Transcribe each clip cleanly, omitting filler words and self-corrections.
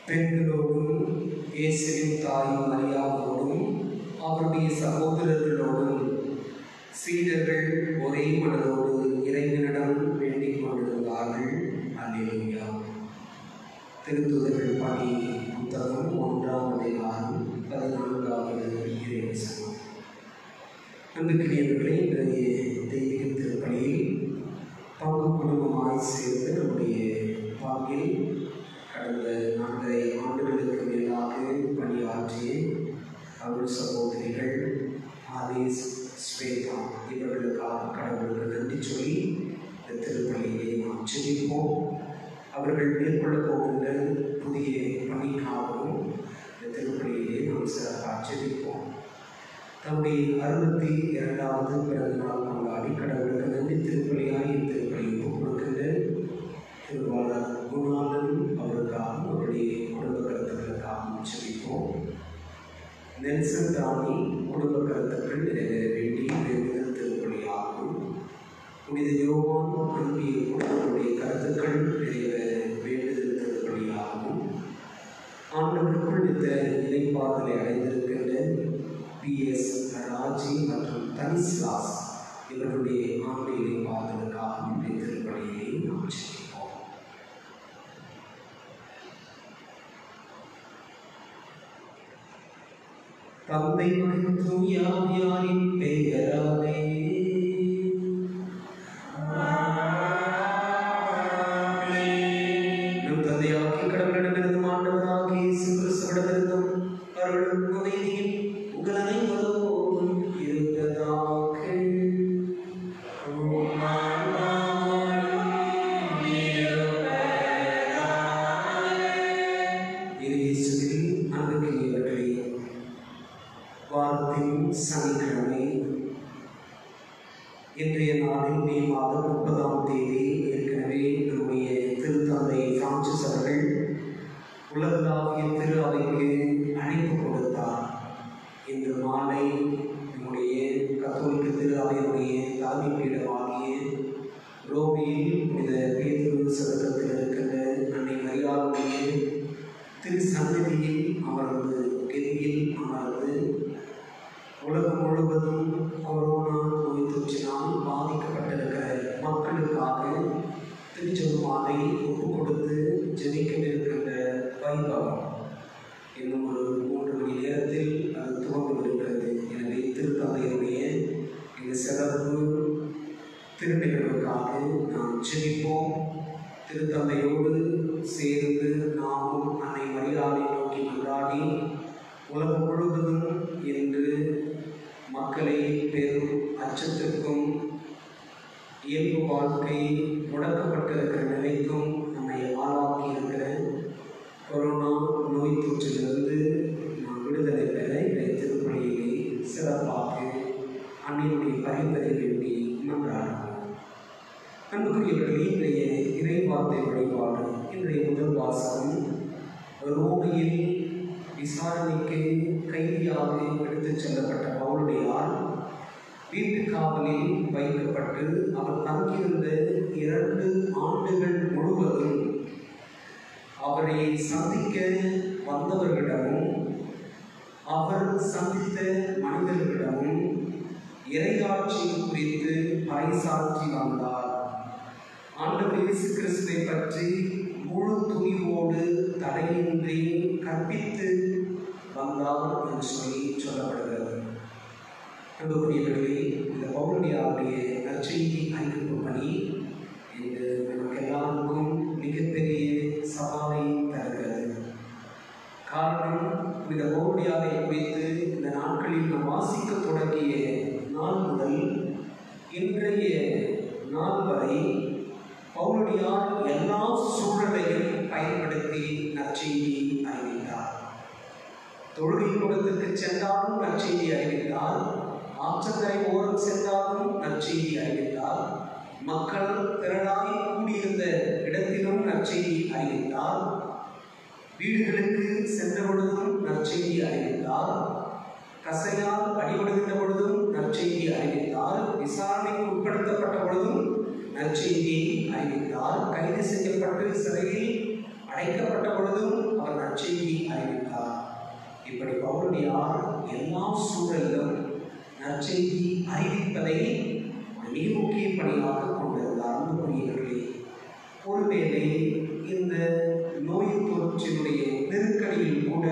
பெண்களோடும் இயேசுவின் தாய் மரியாவோடும் அவருடைய சகோதரர்களோடும் சீடர்கள் ஒரே மனதோடு இறைவனிடம் வேண்டிக் கொண்டிருந்தார்கள். அல்லேலூயா. திருத்துதர்கள் பணி புத்தகம் 1ஆம் அதிகாரம் 14வது இறைவசனம். அன்புக்குரியவர்களே, இன்றைய தெய்வீக திருப்பலியில் பங்கு குடும்பமாய் சேர்ந்து நம்முடைய வாழ்வில் கடந்த 4 ஆண்டுகளுக்கு மேலாக பணியாற்றிய அவர்கள் சகோதரிகள் ஆதேஸ், ஸ்வேதா இவர்களுக்காக கடவுளுக்கு நன்றி சொல்லி இந்த திருப்பலியை நாம் ஜெபிப்போம். அவர்கள் மேற்கொள்ளப் போகின்ற புதிய பணிக்காகவும் இந்த திருப்பலியை நாம் சிறப்பாக ஜெபிப்போம். தம்முடைய 62வது பிறந்த நாள் கொண்டாடி கடவுளுக்கு நன்றி திருப்பலியாய் திருப்பலியை கொடுக்கின்ற திருவாளர் குணாளன் அவருக்காகவும் அவருடைய குடும்ப கருத்துக்களுக்காகவும் ஜெபிப்போம். நெல்சன் ராணி குடும்ப கருத்துக்கள் நிறைவேற வேண்டி வேண்டுதல் திருப்பலியாகும். புனித யோவான் விரும்பிய குடும்பங்களுடைய கருத்துக்கள் நிறைவேற வேண்டுதல் திருப்பலியாகும். ஆண்டவருக்குள் இந்த நிலைப்பாதலை அடைந்திருக்கின்ற PS ராஜி மற்றும் தனிஸ்லாஸ் இவர்களுடைய ஆண்டு நிலைப்பாதலுக்காக இந்த திருப்பலியை நாம் செய்வோம். தந்தை மகன் தூய ஆவியாரின் பெயராலே நம் தந்தையாகிய கடவுளிடமிருந்தும் ஆண்டவராகிய இயேசு கிறிஸ்துவிடமிருந்தும் அருளும் அமைதியும் உங்கள் அனைவரோடும் இருப்பதாக. இயேசுவில் அன்புக்குரியவர்களே, வாரத்தின் சனிக்கிழமை இன்றைய நாளில் மே மாதம் 30ஆம் தேதி ஏற்கனவே நம்முடைய திருத்தந்தை பிரான்சிஸ் அவர்கள் உலகளாவிய திரு அவைக்கு அழைப்பு கொடுத்தார். இன்று மாலை நம்முடைய கத்தோலிக்க திரு அவையுடைய தலைமை பீடமாகிய ரோமியில் புனித பேதுரு சதுக்கத்தில் இருக்கின்ற அன்னை மரியாளுடைய திரு சன்னதியில் அமர்ந்து கெதியில் அமர்ந்து உலகம் முழுவதும் கொரோனா நோய் தொற்றினால் பாதிக்கப்பட்டிருக்கிற மக்களுக்காக திருச்செருமானை ஒப்பு கொடுத்து ஜெபிக்கவிருக்கின்ற வைபவம் இன்னும் ஒரு 3 மணி நேரத்தில் அது துவங்கவிருக்கிறது. எனவே திருத்தந்தையுடைய இந்த சிறப்பு திருநிகழ்வுக்காக நாம் ஜெபிப்போம். திருத்தந்தையோடு சேர்ந்து நாமும் அன்னை மரியாதை நோக்கி மன்றாடி உலகம் முழுவதும் இன்று மக்களை பெரும் அச்சத்திற்கும் இயல்பு வாழ்க்கை முடக்கப்பட்டிருக்கிற நிலைக்கும் நம்மை ஆளாக்கி இருக்கிற கொரோனா நோய் தொற்றிலிருந்து நாம் விடுதலை பெற இந்த திருப்பணியை சிறப்பாக அன்னையுடைய பரிந்துரை வேண்டி மன்றாடுவோம். அன்புக்குரியவர்களே, இன்றைய இறைவார்த்தை வழிபாடு. இன்றைய முதல் வாசகம் ரோமையில் விசாரணைக்கு கைதியாக எடுத்துச் செல்லப்பட்ட பவுலுடையார் வீட்டு காவலில் வைக்கப்பட்டு அவர் தங்கியிருந்த 2 ஆண்டுகள் முழுவதும் அவரை சந்திக்க வந்தவர்களிடமும் அவர் சந்தித்த மனிதர்களிடமும் இறையாட்சி குறித்து பறைசாற்றி வந்தார். ஆண்டவர் இயேசு கிறிஸ்துவை பற்றி முழு துணிவோடு தடையின்றி கற்பித்து வந்தார் என்று சொல்லப்படுகிறது. அன்புக்குரியவர்களே, இந்த பவுலுடையாருடைய நற்செய்தி அறிவிப்பு பணி இன்று நமக்கு எல்லாருக்கும் மிகப்பெரிய சவாலை தருகிறது. காரணம், இந்த பவுலுடையாரை குறித்து இந்த நாட்களில் நாம் வாசிக்க தொடங்கிய நாள் முதல் இன்றைய நாள் வரை பவுலுடையார் எல்லா சூழலையும் பயன்படுத்தி நற்செய்தி அறிவித்தார். தொழுகை கூடத்திற்கு சென்றாலும் நற்செய்தி அறிவித்தார். ஆற்றங்கரை ஓரம் சென்றாலும் நற்செய்தி அறிவித்தார். மக்கள் திரளாய் கூடியிருந்த இடத்திலும் நற்செய்தி அறிவித்தார். வீடுகளுக்கு சென்ற பொழுதும் நற்செய்தி அறிவித்தார். கசையால் அடிபடுகின்ற பொழுதும் நற்செய்தி அறிவித்தார். விசாரணைக்கு உட்படுத்தப்பட்ட பொழுதும் நற்செய்தியை அறிவித்தார். கைது செய்யப்பட்டு சிறையில் அடைக்கப்பட்ட பொழுதும் அவர் நற்செய்தி அறிவித்தார். இப்படி பவுலுடையார் எல்லா சூழலிலும் நற்செய்தி அறிவிப்பதை மிக முக்கிய பணியாக கொண்டிருந்தார். அன்புக்குரியவர்களே, ஒருவேளை இந்த நோய் தொற்றினுடைய நெருக்கடியில் கூட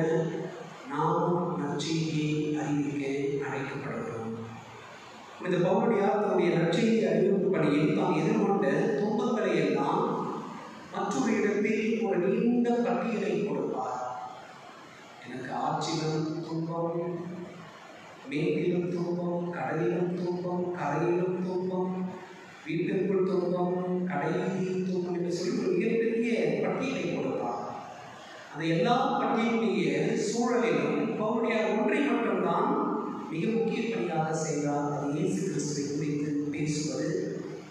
நாம் நற்செய்தியை அறிவிக்க அழைக்கப்படுகிறோம். இந்த பவுலுடையார் தன்னுடைய நற்செய்தி அறிவிப்பு பணியில் தான் எதிர்கொண்ட துன்பங்களை எல்லாம் மற்றொரு இடத்தில் ஒரு நீண்ட பட்டியலை கொடுப்பார். எனக்கு ஆட்சியிலும் துன்பம், மேட்டிலும் துன்பம், கடலிலும் துன்பம், கரையிலும் துன்பம், வீட்டிற்குள் துன்பம், கடையில் துன்பம் என்று சொல்லி ஒரு மிகப்பெரிய பட்டியலை கொடுப்பார். அந்த எல்லா பட்டியலுடைய சூழலிலும் பவுலுடையார் ஒன்றை மட்டும்தான் மிக முக்கிய பணியாக செய்தார். அது இயேசு கிறிஸ்துவை குறித்து பேசுவது,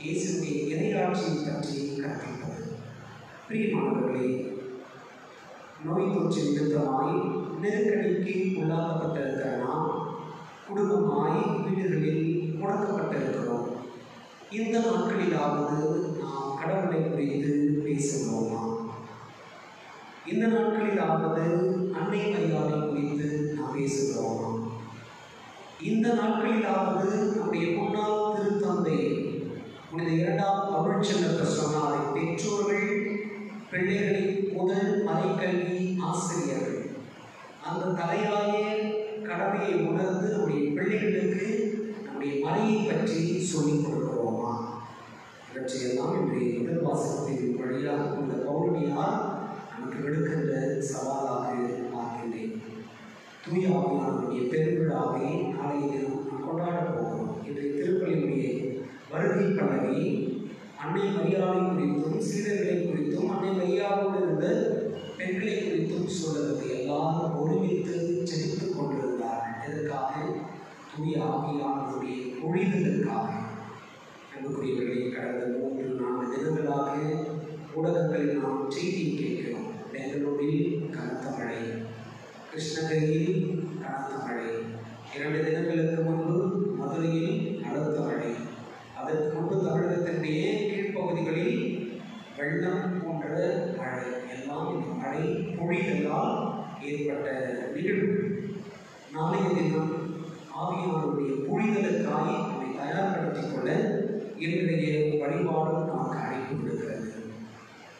இயேசுடைய இறையாட்சியை பற்றி கற்பிப்பது. பிரியமானவர்களே, நோய் தொற்று நிமித்தமாய் நெருக்கடிக்கு உள்ளாக்கப்பட்டிருக்கிற நாம் குடும்பமாய் வீடுகளில் முடக்கப்பட்டிருக்கிறோம். இந்த நாட்களிலாவது நாம் கடவுளை குறித்து பேசுகிறோமா? இந்த நாட்களிலாவது அன்னை மரியாதை குறித்து நாம் பேசுகிறோமா? இந்த நாட்களிலாவது நம்முடைய முன்னாள் திருத்தந்தை புனித 2ஆம் தமிழ்ச்செல்வர் சொன்னாரை, பெற்றோர்கள் பிள்ளைகளின் முதல் மறைக்கல்வி ஆசிரியர்கள். அந்த தலையாய கடமையை உணர்ந்து நம்முடைய பிள்ளைகளுக்கு நம்முடைய மறையை பற்றி சொல்லிக் கொடுக்கிறோமா? இவற்றையெல்லாம் இன்றைய முதல் வாசகத்தின் வழியாக இந்த பவுலுடையார் நமக்கு விடுக்கின்ற சவாலாக பார்க்கின்றேன். தூய ஆவியானுடைய பெருவிழாவை நாளைய தினம் கொண்டாடப் போகிறோம். இன்றைய திருப்பலியுடைய வருகை பலனை அன்னை மரியாதை குறித்தும் சீடர்களை குறித்தும் அன்னை மரியாதையோடு இருந்த பெண்களை குறித்தும் சொல்வதற்கு எல்லாரும் ஒருமித்து ஜெபித்துக் கொண்டிருந்தார்கள். இதற்காக தூய ஆவியானுடைய மொழிகளுக்காக. அன்புக்குரியவர்களை, கடந்த 3-4 தினங்களாக ஊடகங்களில் நாம் செய்தியை கேட்கிறோம். பெங்களூரில் கிருஷ்ணகிரியில் கனத்த மழை, 2 தினங்களுக்கு முன்பு மதுரையில் பலத்த மழை, அதற்கு முன்பு தமிழகத்தினுடைய கீழ்ப்பகுதிகளில் வெள்ளம் போன்ற மழை, எல்லாம் இந்த மழை பொழிதலால் ஏற்பட்ட நிகழ்வு. நாளைய தினம் ஆவியானவருடைய பொழிதலுக்காக நம்மை தயார்படுத்திக் கொள்ள இன்றைய வழிபாடு நமக்கு அழைப்பு விடுகிறது.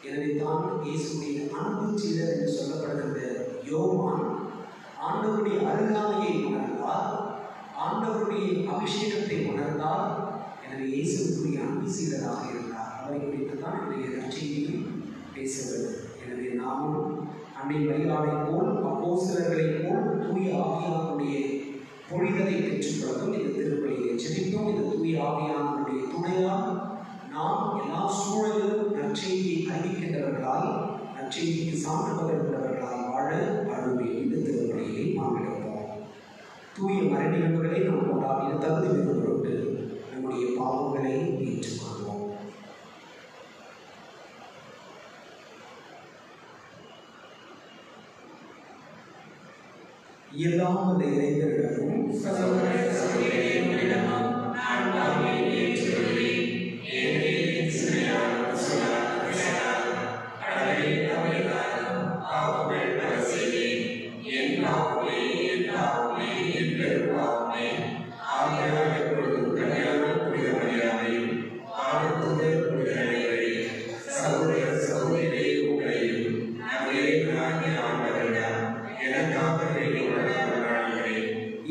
எனவே தான் இயேசுடைய அன்பு சீடர் என்று சொல்லப்படுகிற யோவான் ஆண்டவருடைய அருகாமையை உணர்ந்தார், ஆண்டவருடைய அபிஷேகத்தை உணர்ந்தார். எனவே இயேசுடைய அன்பு சீடராக இருந்தார். அவரை குறித்து தான் இன்றைய நற்செய்தியில் பேசுகிறது. எனவே நாமும் அன்னை மரியாதை போல் அப்போஸ்தலர்களைப் போல் தூய ஆவியானுடைய பொழிதலை பெற்றுக்கொள்ளும் இந்த திருப்பலியை ஜெபிக்கும். இந்த தூய ஆவியானுடைய துணையால் நாம் எல்லா சூழலிலும் நற்செய்தியை அறிவிக்கின்றவர்களால், நற்செய்திக்கு சான்று பகர்கிறவர்களால் வாழ அருள்வேன். இந்த திருப்பலியை நாம் எடுப்போம். தூய மறை நிகழ்வுகளை நாம் கொண்டாடிய தகுதி பெறும் பொருட்டு நம்முடைய பாவங்களை ஏற்றுக்கொள்வோம். எல்லாம் அந்த இறைவனிடமும்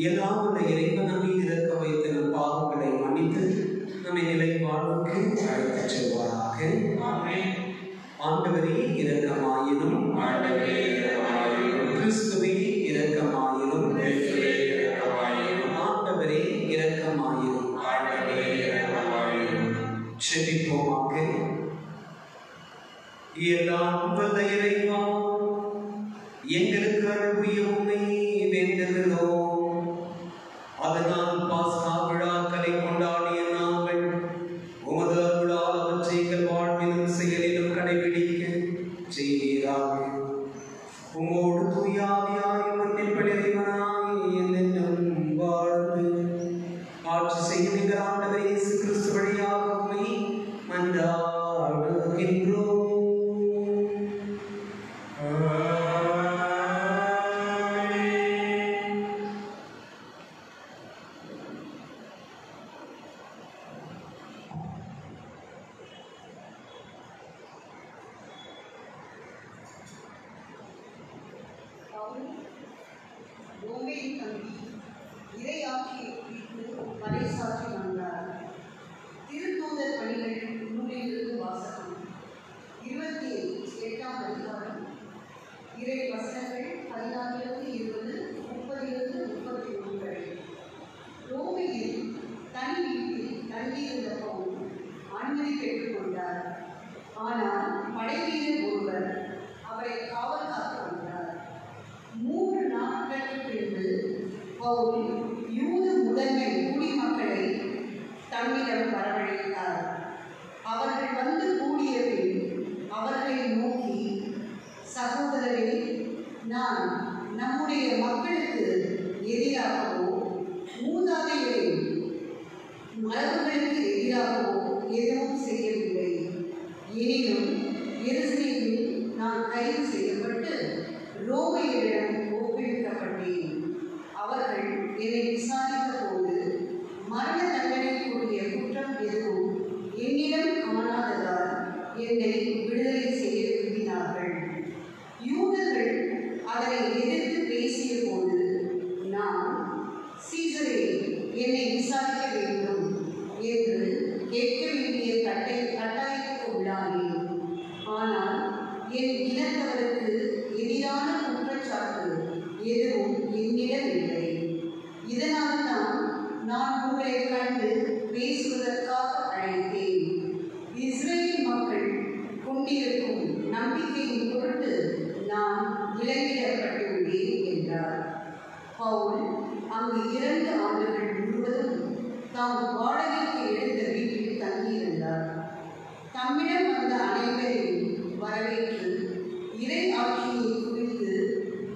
எல்லாம் அந்த இறைவன் மீது இருக்க வைத்து நம் பாவங்களை மன்னித்து நம்மை நிலை வாழ்வுக்கு அழைத்துச் செல்வாராக. ஆண்டவரே இரக்கமாயினும், கிறிஸ்துவே இரக்கமாயினும், ஆண்டவரே இரக்கமாயினும். செபிப்போமாக. எல்லாம் வல்ல இறைவா, எங்களுக்கு அருள் புரிய உம்மை வேண்டுகிறோம். அதனால் பாஸ்கா விழாக்களை கொண்டாடிய நாங்கள் உமது அருளால் அவற்றை எங்கள் வாழ்விலும் செயலிலும் கடைபிடிக்க செய்வீராக. உமோடு தூயாவியாய் மன்னிப்பள் இறைவனாய் என்றென்றும் வாழ்ந்து ஆட்சி செய்யும் எங்கள் ஆண்டவர் இயேசு கிறிஸ்து வழியாக உம்மை மன்றாடுகின்றோம். திருத்தூதர் பணிகள் நூலிலிருந்து வாசகம். 28ஆம் அதிகாரம். இறை வசனங்கள் 14-20, 30-31 வரை. ரோமையில் தனி வீட்டில் தங்கியிருந்த பவுல் அனுமதி பெற்றுக்கொண்டார். ஆனால் படைவீரர் ஒருவர் அவரை காவல் காக்க வந்தார். 3 நாட்களுக்கு பின்பு பவுல் யூத முதன்மை குடிமக்களை தம்மிடம் வரவழைத்தார். அவர்கள் வந்து கூடிய பின் அவர்களை நோக்கி, சகோதரரே, நான் நம்முடைய மக்களுக்கு எதிராகவோ மூதாதையரின் மரபுகளுக்கு எதிராகவோ எதுவும் செய்யவில்லை. எனினும் எருசலேமில் நான் கைது செய்யப்பட்டு ரோமையரிடம் ஒப்புவிக்கப்பட்டேன். அவர்கள் என்னை விசாரித்த போது மரண தண்டனைக்குரிய குற்றம் எதுவும் என்னிடம் காணாததால் என்னை விடுதலை செய்ய விரும்பினார்கள். யூதர்கள் அதனை எதிர்த்து பேசிய போது நான், சீசரே, என்னை விசாரிக்க வேண்டும் என்று கேட்க வேண்டிய கட்டாயத்துக்கு உள்ளானேன். ஆனால் என் இனத்தவருக்கு எதிரான குற்றச்சாட்டு எதுவும் என்னிடம் இல்லை. இதனால் தான் நான் உங்களை கண்டு பேசுவதற்காக அழைத்தேன். இஸ்ரேல் மக்கள் கொண்டிருக்கும் நம்பிக்கையின் பொருட்டு நான் விலங்கிடப்பட்டுள்ளேன் என்றார். பவுல் அங்கு 2 ஆண்டுகள் முழுவதும் தாம் வாடகைக்கு எடுத்த வீட்டில் தங்கியிருந்தார். தம்மிடம் வந்த அனைவரையும் வரவேற்று இறை ஆட்சியை குறித்து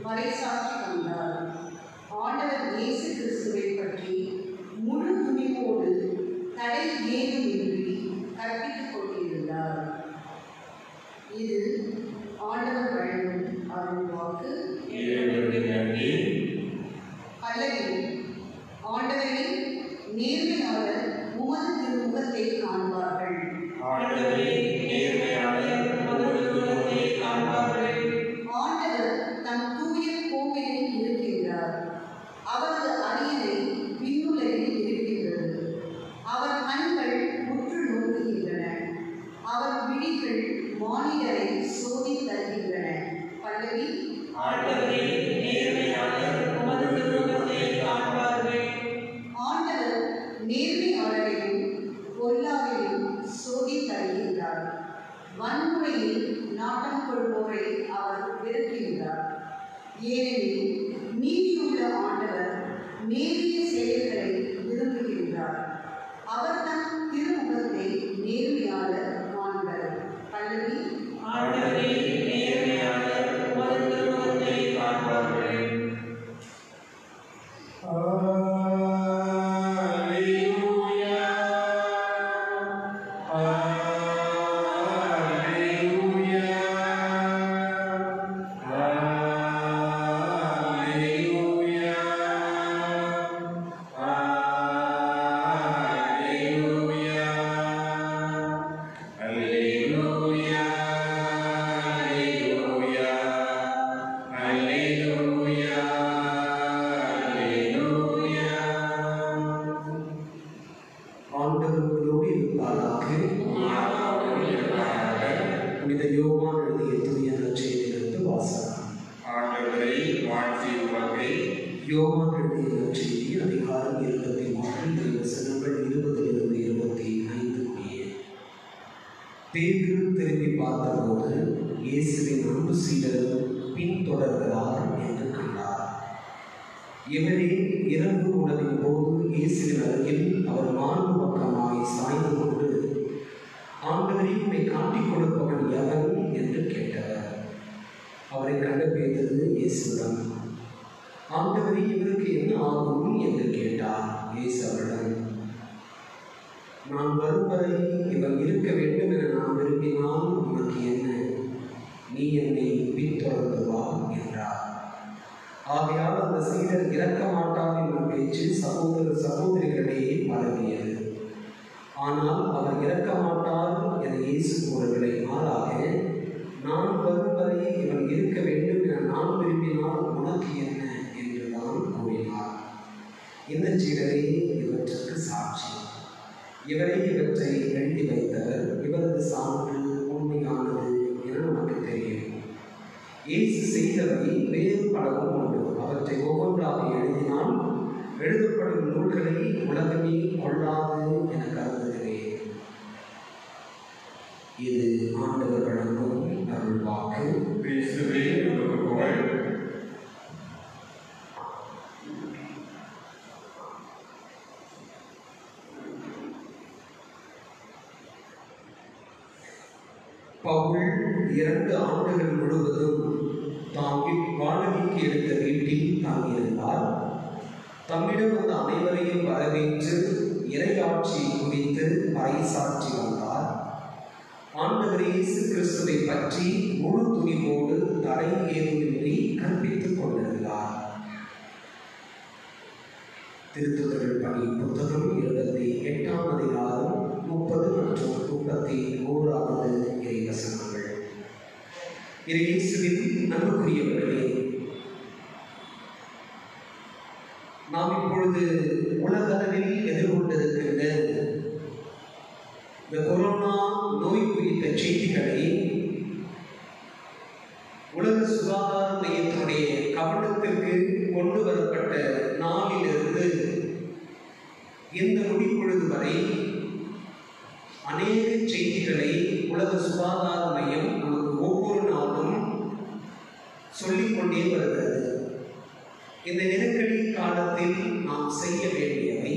பறைசாற்றி வந்தார். ஆண்டவரே, நேர்மையாளர் உமது திருமுகத்தை காண்பார்கள். ஆண்டவர் தம் தூய கோவிலில் இருக்கின்றார். அவரது அரியணை விண்ணுலகில் இருக்கின்றது. அவர் கண்கள் உற்று நோக்குகின்றன. அவர் விழிகள் மானிடரை சோதித்தருகின்றன. பல்லவி. ஆண்டவரே, நேர்மையாளர் உமது திருமுகத்தை காண்பார்கள். ஆண்டவர் நேர்மையாளரையும் பொல்லாரையும் சோதித்தருகின்றார். வன்முறையில் நாட்டம் கொள்வோரை அவர் வெறுக்கின்றார். ஏனெனில் நீதியுள்ள ஆண்டவர் நேரிய செயல்களை விரும்புகின்றார். அவர் தம் திருமுகத்தை நேர்மையாளர் காண்பர். பல்லவி. ஆண்டவரே, நேர்மையாளர் உமது திருமுகத்தை காண்பார்கள். ஆண்டவர்களோடு இருப்பாராக. புனித யோவான் எழுதிய தூய நற்செய்தியிலிருந்து வாசகம். ஆண்டவரை வாழ்த்தி உமக்கு யோவான் எழுதிய நற்செய்தி அதிகாரம் 23 வசனங்கள் 20 25 முடிய. பேதுரு திரும்பி பார்த்தபோது இயேசுவின் அன்பு சீடர் பின்தொடர்கிறார் என்று கண்டார். இவரே இரவு உணவின் போது இயேசுவின் அருகில் அவர் மார்பு பக்கமாய் சாய்ந்து கொண்டு, ஆண்டவரை உம்மை காட்டிக் கொடுப்பவன் எவன் என்று கேட்டவர். அவரை கண்ட பேதுரு இயேசுவிடம், ஆண்டவரே, இவருக்கு என்ன ஆகும் என்று கேட்டார். இயேசு அவரிடம், நான் வரும் வரை இவர் இருக்க வேண்டும் என நான் விரும்பினால் உனக்கு என்ன? நீ என்னை பின்தொடர்ந்து வா என்றார். ஆகையால் அந்த சீடர் இறக்க மாட்டார் என்ற பேச்சு சகோதர சகோதரிகளிடையே பரவியது. ஆனால் அவர் இறக்க மாட்டார் என இயேசு கூறவில்லை. மாறாக, நான் வரும் வரை இவன் இருக்க வேண்டும் என நான் விரும்பினால் உனக்கு என்ன என்றுதான் கூறினார். இந்த சீடரே இவற்றுக்கு சாட்சி. இவரை இவற்றை எழுதி வைத்தவர். இவரது சான்று உண்மையானது என நமக்கு தெரியும். இயேசு செய்தவை வேறு பலவும் உண்டு. அவற்றை ஒவ்வொன்றாக எழுதினால் எழுதப்படும் நூல்களை உலகமே கொள்ளாது என கருதுகிறேன். இது ஆண்டவர் வழங்கும் அருள் வாக்கு. கிறிஸ்துவே உமக்கு புகழ். பவுல் 2 ஆண்டுகள் முழுவதும் தாம் வாடகைக்கு எடுத்த வீட்டில் தங்கியிருந்தார். தம்மிடம் வந்த அனைவரையும் வரவேற்று இறையாட்சி குறித்து பறைசாற்றி வந்தார். ஆண்டவர் இயேசு கிறிஸ்துவை பற்றி முழு துணிவோடு தடை ஏதுமின்றி கற்பித்துக் கொண்டிருந்தார். திருத்துதர்கள் பணி புத்தகம் 28ஆம் அதிகாரம் 30 மற்றும் 31வது இறைவசனங்கள். இயேசுவின் அன்புக்குரியவர்களே, நாம் இப்பொழுது உலகளவில் எதிர்கொண்டிருக்கின்ற இந்த கொரோனா நோய் குறித்த செய்திகளை உலக சுகாதார மையத்தினுடைய கவனத்திற்கு கொண்டு வரப்பட்ட நாளிலிருந்து இந்த நொடிப்பொழுது வரை அநேக செய்திகளை உலக சுகாதார மையம் நமக்கு ஒவ்வொரு நாளும் சொல்லிக்கொண்டே வருகிறது. இந்த நெருக்கடி காலத்தில் நாம் செய்ய வேண்டியவை,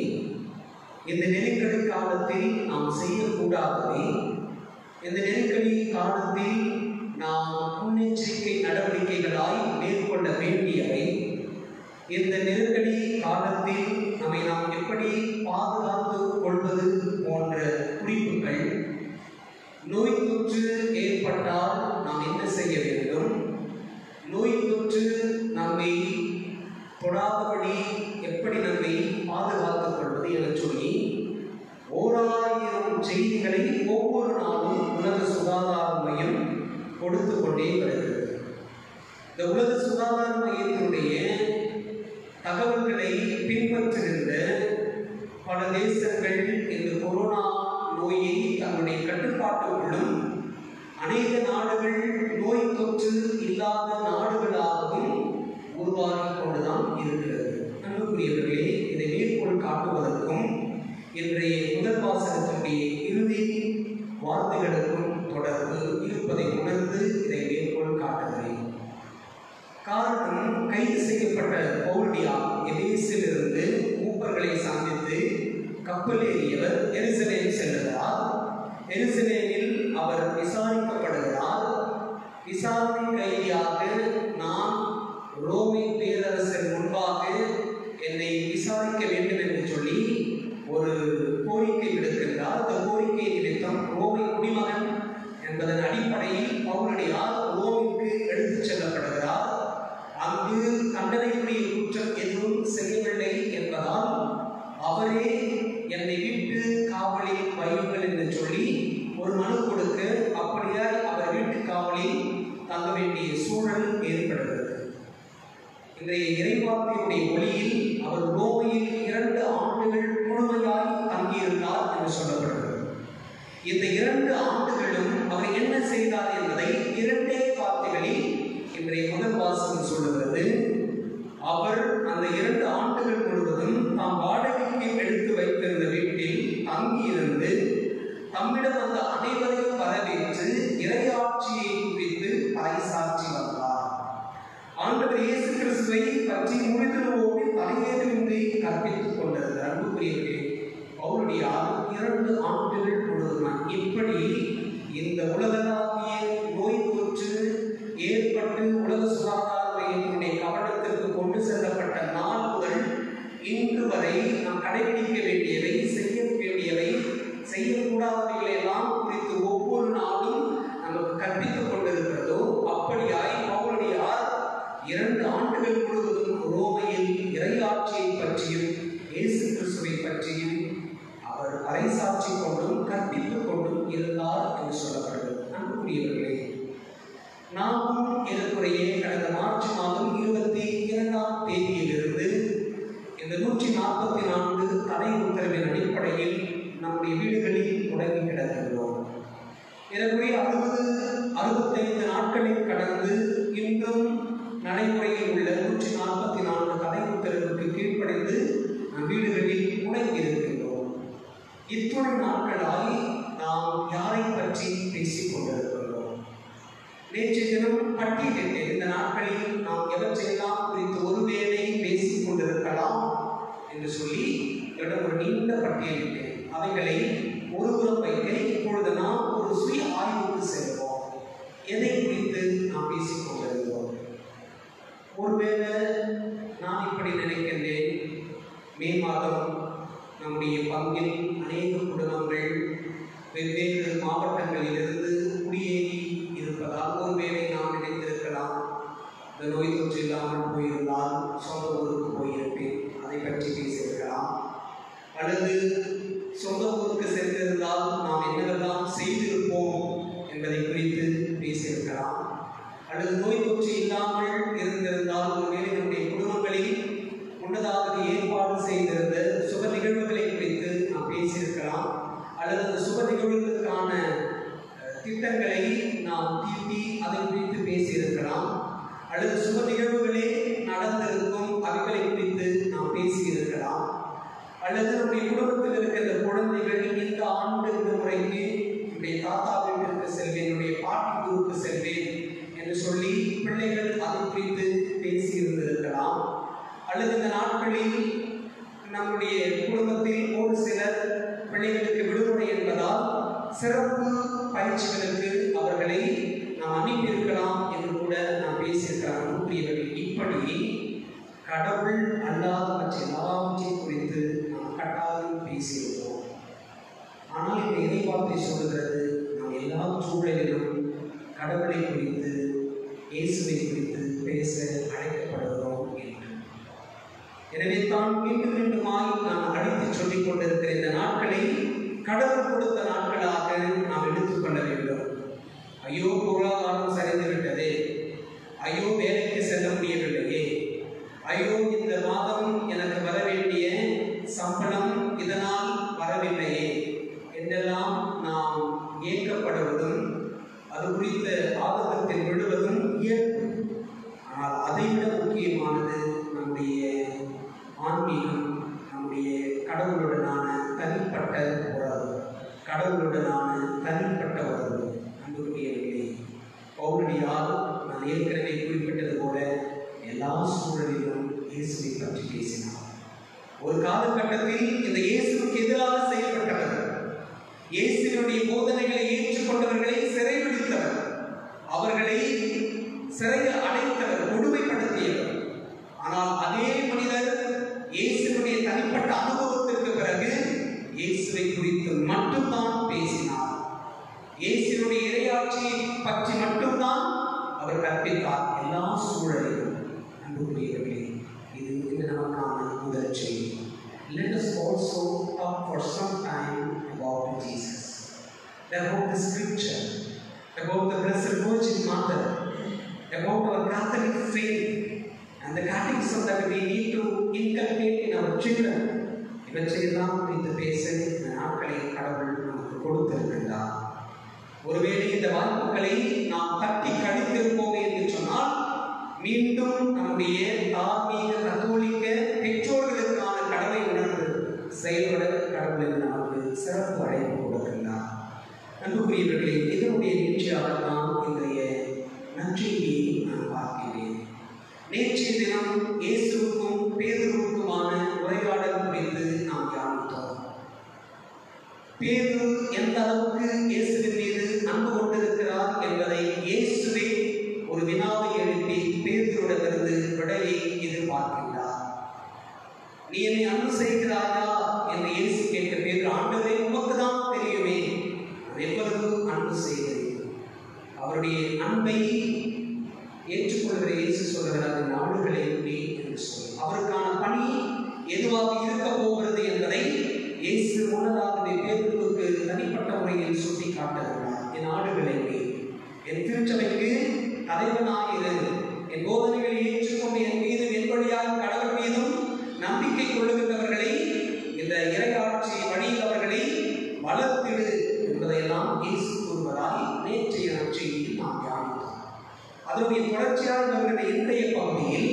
இந்த நெருக்கடி காலத்தில் நாம் செய்யக்கூடாதவை, இந்த நெருக்கடி காலத்தில் நாம் முன்னெச்சரிக்கை நடவடிக்கைகளாய் மேற்கொள்ள வேண்டியவை, இந்த நெருக்கடி காலத்தில் நம்மை நாம் எப்படி பாதுகாத்துக் கொள்வது போன்ற குறிப்புகள், நோய் தொற்று ஏற்பட்டால் நாம் என்ன செய்ய வேண்டும், நோய் தொற்று நம்மை தொடாதபடி எப்படி நம்மை பாதுகாத்துக் கொள்வது என சொல்லி 1000 செய்திகளை ஒவ்வொரு நாளும் கொடுத்து கொண்டே வருகிறது. இந்த உலக சுகாதார மையத்தினுடைய தகவல்களை பின்பற்றுகின்ற பல தேசங்கள் இந்த கொரோனா நோயை தன்னுடைய கட்டுப்பாட்டுக்குள்ளும் அநேக நாடுகள் நோய் தொற்று இல்லாத நாடுகளாகவும் உருவாகி கொண்டுதான் இருக்கிறது. அன்புக்குரியவர்களே, இதை மேற்கோள் காட்டுவதற்கும் இன்றைய முதல் வாசகத்தினுடைய இறுதி வார்த்தைகளுக்கும் தொடர்பு இருப்பதை உணர்ந்து இதை மேற்கோள் காட்டுகிறேன். காரணம், கைது செய்யப்பட்ட பவுலியா எபேசிலிருந்து மூப்பர்களை சந்தித்து கப்பலேறியவர் எருசலேம் செல்லுகிறார். எருசலேமில் அவர் விசாரிக்கப்படுகிறார். விசாரணை கைதியாக நான் ரோமை பேரரசர் முன்பாக என்னை விசாரிக்க வேண்டும் என்று சொல்லி ஒரு கோரிக்கை விடுக்கின்றார். அந்த கோரிக்கை நிமித்தம் ரோமை குடிமகன் என்பதன் அடிப்படையில் பவுலடியார் ரோமிற்கு எடுத்துச் செல்லப்படுகிறார். அங்கு தண்டனைக்குரிய குற்றம் எதுவும் செய்யவில்லை என்பதால் அவரே என்னை விட்டு காவலில் வையுங்கள் என்று சொல்லி ஒரு மனு கொடுக்க, அப்படியாய் அவர் வீட்டு காவலில் தங்க வேண்டிய சூழல் ஏற்படுகிறது. இன்றைய இறைவார்த்தையுடைய ஒளியில் அவர் ரோமையில் 2 ஆண்டுகள் முழுமையாய் தங்கியிருந்தார் என்று சொல்லப்படுகிறது. இந்த 2 ஆண்டுகளும் அவர் என்ன செய்தார் என்பதை 2 வார்த்தைகளில் இன்றைய முதல் வாசகம் சொல்லுகிறது. அவர் அந்த 2 ஆண்டுகள் முழுவதும் தாம் வாடகைக்கு எடுத்து வைத்திருந்த வீட்டில் தங்கியிருந்து தம்மிடம் வந்த அனைவரையும் வரவேற்று இறையாட்சியை குறித்து பறைசாற்றி வந்தார். ஆண்டவர் இயேசு கிறிஸ்துவை பற்றி முழுதுவோடு தலையேறின்றி கற்பித்துக் கொண்டது. அன்புக்குரியவர்களே, பவுலடியார் 2 ஆண்டுகள் முழுவதும் இப்படி இந்த உலகளாவிய நோய் தொற்று ஏற்பட்டு உலக சுகாதார மையத்தினுடைய கவனத்திற்கு கொண்டு செல்லப்பட்ட நாள் முதல் இன்று வரை நாம் கடைபிடிக்க வேண்டியவை, செய்ய வேண்டியவை, செய்யக்கூடாதவைகளை எல்லாம் குறித்து ஒவ்வொரு நாளும் நமக்கு கற்பித்துக் கொண்டிருக்கிறதோ, அப்படியாய் பவுலடியார் 2 ஆண்டுகள் முழுவதும் ரோமையில் இறையாட்சியை பற்றியும் இயேசு கிறிஸ்துவை பற்றியும் அவர் பறைசாற்றி கொண்டும் கற்பித்துக் கொண்டும் இருந்தார் என்று சொல்லப்படுகிறது. அன்புக்குரியவர்களே, நாமும் ஏறக்குறைய கடந்த மார்ச் மாதம் 22ஆம் தேதியிலிருந்து இந்த 144 தடை உத்தரவின் அடிப்படையில் நம்முடைய வீடுகளில் முடங்கி கிடக்கின்றோம். ஏறக்குறைய 65 நாட்களில் கடந்து இன்றும் நடைமுறையில் உள்ள 144 தடை உத்தரவுக்கு கீழ்ப்படைந்து நம் வீடுகளில் முடங்கி இருக்கின்றோம். இத்துணை நாட்களாய் நாம் யாரை பற்றி பேசிக் கொண்டிருக்கிறோம்? நேற்று தினம் பட்டியலிட்டேன். இந்த நாட்களில் நாம் எவற்றையெல்லாம் குறித்து ஒருவேளை பேசிக் கொண்டிருக்கலாம் என்று சொல்லி இடம் ஒரு நீண்ட பட்டியலிட்டேன். அவைகளை ஒருபுறம் வைக்க இப்பொழுது நாம் ஒரு சுய ஆய்வுக்கு செல்வோம். எதை குறித்து நாம் பேசிக் கொண்டிருக்கிறோம்? ஒருவேளை நான் இப்படி நினைக்கின்றேன், மே மாதம் நம்முடைய பங்கில் அநேக குடும்பங்கள் வெவ்வேறு மாவட்டங்களிலிருந்து குடியேறி இருப்பதால் ஒருவேளை நாம் நினைத்திருக்கலாம், இந்த நோய் தொற்று இல்லாமல் போயிருந்தால் சொந்த ஊருக்கு போயிருப்பேன், அதை பற்றி பேசியிருக்கலாம். அல்லது சொந்த ஊருக்கு சென்றிருந்தால் நாம் என்னவெல்லாம் செய்திருப்போம் என்பதை குறித்து பேசியிருக்கலாம். அல்லது நோய் தொற்று இல்லாமல் இருந்திருந்தால் ஒருவேளை நம்முடைய குடும்பங்களில் முன்னதாக ஏற்பாடு செய்திருந்த சுப நிகழ்வுகளை குறித்து நாம் பேசியிருக்கலாம். அல்லது அந்த சுப நிகழ்வுகளுக்கான திட்டங்களை நாம் தீட்டி அதை குறித்து பேசியிருக்கலாம். அல்லது சுப நிகழ்வுகளே நடந்திருக்கும் அவைகளை குறித்து நாம் பேசியிருக்கலாம். அல்லது நம்முடைய குடும்பத்தில் இருக்கின்ற குழந்தைகள் இந்த ஆண்டு விடுமுறைக்கு என்னுடைய தாத்தா வீட்டிற்கு செல்வேன், என்னுடைய பாட்டி ஊருக்கு செல்வேன் என்று சொல்லி பிள்ளைகள் அதை குறித்து பேசியிருந்திருக்கலாம். அல்லது இந்த நாட்களில் நம்முடைய குடும்பத்தில் ஒரு சிலர் பிள்ளைகளுக்கு விடுமுறை என்பதால் சிறப்பு பயிற்சிகளுக்கு அவர்களை நாம் அனுப்பியிருக்கலாம் என்று கூட நாம் பேசியிருக்கலாம். இப்படி கடவுள் அல்லாதவற்றை எல்லாவற்றையும் குறித்து நாம் கட்டாயம் பேசியிருக்கிறோம். ஆனால் இந்த இறைவார்த்தை சொல்லுகிறது, நாம் எல்லா சூழலிலும் கடவுளை குறித்து, இயேசுவை குறித்து பேச அழைக்கப்படுகிறோம் என்று. எனவே தான் மீண்டும் மீண்டுமாய் நாம் அழைத்து சொல்லிக் கொண்டிருக்கிற இந்த நாட்களை கடவுள் கொடுத்த நாட்களாக நாம் எடுத்துக்கொள்ள வேண்டும். ஐயோ பொருளாதாரம் சரிந்து விட்டதே, ஐயோ வேலைக்கு செல்ல முடியவில்லையே, ஐயோ இந்த மாதம் எனக்கு வர வேண்டிய சம்பளம் இதனால் வரவில்லையே என்றெல்லாம் நாம் ஏற்கப்படுவதும் அது குறித்த ஆதங்கத்தில் விடுவதும் இயல்பு. ஆனால் அதைவிட முக்கியமானது நம்முடைய ஆன்மீகம், நம்முடைய கடவுளுடனான தனிப்பட்ட உறவு, கடவுளுடனான தனிப்பட்ட உறவு. அன்புக்குரியவர்களே, பவுலடியார் நான் ஏற்கனவே குறிப்பிட்டது போல எல்லா சூழலிலும் இயேசுவை பற்றி பேசினார். ஒரு காலகட்டத்தில் இந்த இயேசுவுக்கு எதிராக செயல்பட்டவர், இயேசுவினுடைய போதனைகளை ஏற்றுக்கொண்டவர்களை சிறைபிடித்தவர், அவர்களை சிறையில் அடைத்தவர், கொடுமைப்படுத்தியவர். ஆனால் அதே மனிதர் இயேசுவினுடைய தனிப்பட்ட அனுபவத்திற்கு பிறகு இயேசுவை குறித்து மட்டும்தான் பேசினார். இயேசுவினுடைய இறையாட்சியை பற்றி மட்டும்தான் அவர் கற்பித்தார் எல்லா சூழலிலும். அன்புக்குரியவர்களே, இது நமக்கான முதல் செய்தி. Let us also talk for some time about Jesus, about the scripture, about the Blessed Virgin Mother, about our Catholic faith and the catechism that we need to inculcate in our children. இவற்றையெல்லாம் குறித்து பேச இந்த நாட்களை கடவுள் நமக்கு கொடுத்திருக்கின்றார். ஒருவேளை இந்த வாய்ப்புகளை நாம் தட்டி கழித்திருப்போம் என்று சொன்னால் மீண்டும் நம்முடைய தார்மீக கத்தோலிக்க பெற்றோர்களுக்கான கடமை உணர்வு செயல்பட கடவுள் நமக்கு சிறப்பு அழைப்பு கொடுக்கின்றார். அன்புக்குரியவர்களே, இதனுடைய நிகழ்ச்சியாகத்தான் இன்றைய நற்செய்தியை நான் பார்க்கிறேன். நேற்றைய தினம் இயேசுவுக்கும் பேதுருவுக்குமான உரையாடல் குறித்து நாம் தியானித்தோம். பேதுரு எந்த அளவுக்கு இயேசுவின் மீது அன்பு கொண்டிருக்கிறார் என்பதை இயேசுவே ஒரு வினாவை எழுப்பி பேதுருவிடமிருந்து விடையை எதிர்பார்க்கின்றார். நீ என்னை அன்பு செய்கிறாயா என்று இயேசு கேட்க பேதுரு, ஆண்டவரே உமக்கு தான் தெரியுமே, நான் எவ்வளவு அன்பு செய்கிறேன். அவருடைய அன்பை ஏற்றுக்கொள்கிற இயேசு சொல்கிறார், நாடுகளை எப்படி என்று சொல்லி அவருக்கான பணி எதுவாக இருக்க போகிறது என்பதை இயேசு முன்னதாகவே பேதுருவுக்கு தனிப்பட்ட முறையில் சுட்டி காட்டுகிறார். என் ஆடுகளை, என் திருச்சபைக்கு தலைவனாயிரு, என் போதனைகளை ஏற்றுக்கொண்டு என் மீதும் என் வழியாக கடவுள் மீதும் நம்பிக்கை கொள்ளுகின்றவர்களை, இந்த இறையாட்சி வழியில் அவர்களை வளர்த்திடு என்பதையெல்லாம் இயேசு கூறுவதாய் நேற்றைய நற்செய்தியில் நாம் தியானித்தோம். அதனுடைய தொடர்ச்சியாக வருகிற இன்றைய பகுதியில்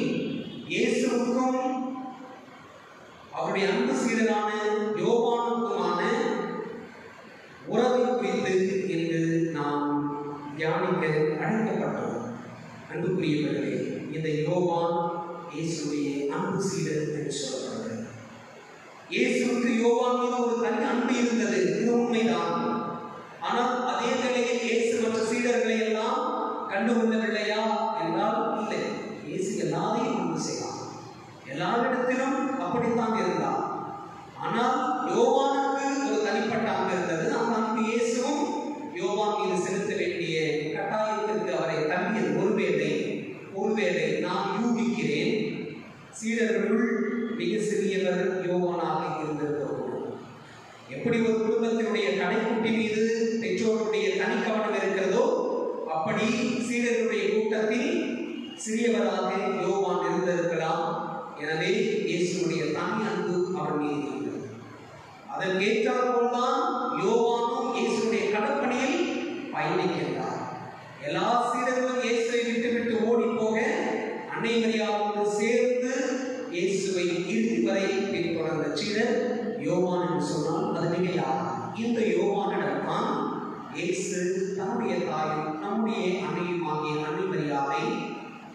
இயேசுவுக்கும் அவருடைய அன்பு சீடரான யோவானுக்குமான உறவை குறித்து இன்று நாம் தியானிக்க அழைக்கப்பட்டோம். அன்புக்குரியவர்களே, இந்த யோவான் இயேசுடைய அன்பு சீடர் என்று சொல்லப்படுகிறது. இயேசுவுக்கு யோவான் மீது ஒரு தனி அன்பு இருந்தது, இது உண்மைதான். ஆனால் அதே வேளையில் இயேசு மற்ற சீடர்களை எல்லாம் கண்டுகொள்ளவில்லையா என்றால் இல்லை. இயேசு எல்லாரையும் அன்பு செய்வார், எல்லாரிடத்திலும் அப்படித்தான் இருந்தார். ஆனால் யோவானுக்கு ஒரு தனிப்பட்ட அன்பு இருந்தது. அந்த அன்பு இயேசுவும் யோவான் மீது செலுத்த வேண்டிய கட்டாயத்திற்கு அவரை தள்ளியது. ஒருவேளை நான் யூகிக்கிறேன், சீடர்களுள் மிக சிறியவர் யோவானாக இருந்திருக்கக்கூடும். எப்படி ஒரு குடும்பத்தினுடைய கடைக்குட்டி மீது பெற்றோருடைய தனிக்கவனம் இருக்கிறதோ அப்படி சீடர்களுடைய கூட்டத்தில் சிறியவராக யோவான் இருந்திருக்கலாம். எனவே இயேசுடைய தனி அன்பு அவர் மீது இருந்தது. அதற்கேற்றார் போல்தான் யோவானும் இயேசுடைய கடற்பணியில் பயணிக்கின்றார். எல்லா சீடர்களும் இயேசுவை விட்டுவிட்டு ஓடி போக அன்னை மரியாவோடு சேர்ந்து இயேசுவை இறுதி வரை பின்தொடர்ந்த சீடர் யோவான் என்று சொன்னால் அது மிகையாகும். இந்த யோவானிடம் தான் இயேசு தன்னுடைய தாயும் நம்முடைய அன்னையும் ஆகிய அன்னை மரியாவை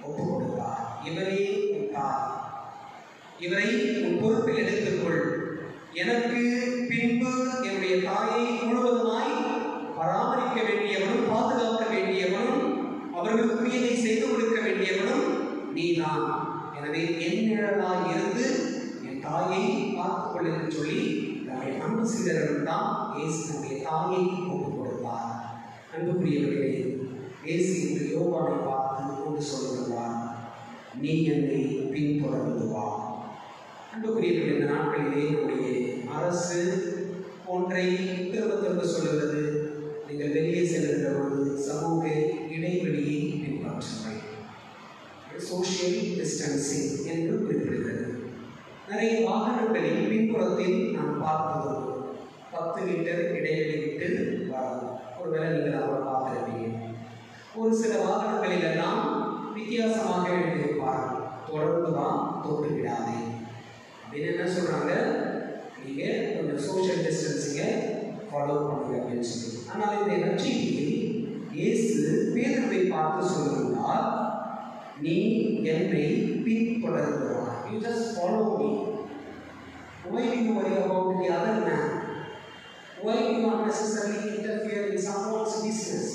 ஒப்புக் கொடுத்தார். இவரே உன் தாய், இவரை உன் பொறுப்பில் எடுத்துக்கொள், எனக்கு பின்பு என்னுடைய தாயை முழுவதுமாய் பராமரிக்க வேண்டியவனும் பாதுகாக்க வேண்டியவனும் அவர்களுக்குரியதை செய்து கொடுக்க வேண்டியவனும் நீதான். எனவே என் நிழலாய் இருந்து என் தாயை பார்த்துக்கொள் என்று சொல்லி நம்முடைய அன்பு சீடர்கள் தான் இயேசு நம்முடைய தாயை ஒப்புக் கொடுத்தார். அன்புக்குரியவர்களே, இயேசு இந்த யோவானை பார்த்து கொண்டு சொல்லுகிறார், நீ என்னை பின்தொடர்ந்து வா. அன்புக்குரியவர்கள், இந்த நாட்களிலே நம்முடைய அரசு ஒன்றை திரும்ப திரும்ப சொல்லுகிறது, நீங்கள் வெளியே செல்கின்ற பொழுது சமூக இடைவெளியை பின்பற்றுங்கள். சோஷியல் டிஸ்டன்சிங் என்று குறிப்பிடுகிறது. நிறைய வாகனங்களில் பின்புறத்தில் நாம் பார்ப்பது 10 மீட்டர் இடைவெளி விட்டு வரும். ஒருவேளை நீங்கள் அவரை பார்த்திருப்பீங்க. ஒரு சில வாகனங்களில் எல்லாம் வித்தியாசமாக எழுதியிருப்பார்கள். தொடர்ந்து வா, தொட்டு விடாதே அப்படின்னு. என்ன சொல்றாங்க? நீங்க கொஞ்சம் சோஷியல் டிஸ்டன்சிங்கை ஃபாலோ பண்ணுங்க அப்படின்னு சொல்லி. ஆனால் இந்த நற்செய்தியில் இயேசு பேதுருவை பார்த்து சொல்லுகிறார், நீ என்னை பின்தொடர்கிறாய். You just follow me. Why do you worry about the other man? Why do you unnecessarily interfere in someone's business?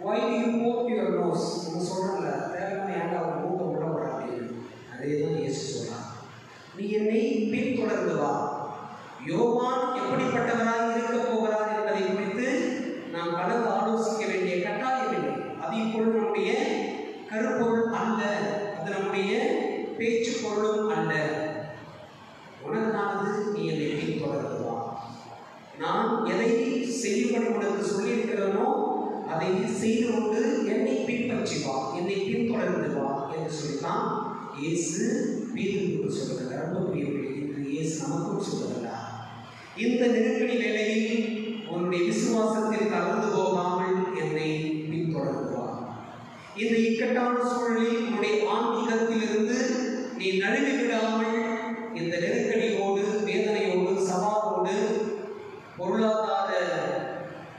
Why do you poke your nose? நம்ம சொல்றோம்ல, தேவையான ஏன்டா ஒரு மூக்க உள்ள வர அப்படின்னு. அதே தான் இயேசு சொல்றார். நீ என்னை பின்தொடர்ந்து வா. யோவான் எப்படிப்பட்டவராக இருக்க போகிறார் என்பதை குறித்து நாம் கலந்து ஆலோசிக்க வேண்டிய கட்டாயம் இல்லை. அது இப்பொழுது நம்முடைய கருப்பொருள் அல்ல, அது நம்முடைய பேச்சு பொருளும் அல்ல. உனக்கானது நீ என்னை பின்தொடர்ந்து வா. நான் எதை செய்யும்படி உனக்கு சொல்லியிருக்கிறேனோ அதை செய்து கொண்டு என்னை பின்பற்றி வா, என்னை பின்தொடர்ந்து வா என்று சொல்லித்தான் இயேசு பேதுருவுக்கு சொல்லுகிறார். ரொம்ப பிரியர்களே, இன்று இயேசு நமக்கும் சொல்லுகிறார். இந்த நெருக்கடி வேளையில் உன்னுடைய விசுவாசத்தில் கலந்து போகாமல் என்னை பின்தொடர்ந்து வா. இந்த இக்கட்டான சூழலில் உன்னுடைய ஆன்மீகத்திலிருந்து நீ நழுவி விடாமல் இந்த நெருக்கடியோடு, வேதனையோடு, சவாலோடு, பொருளாதார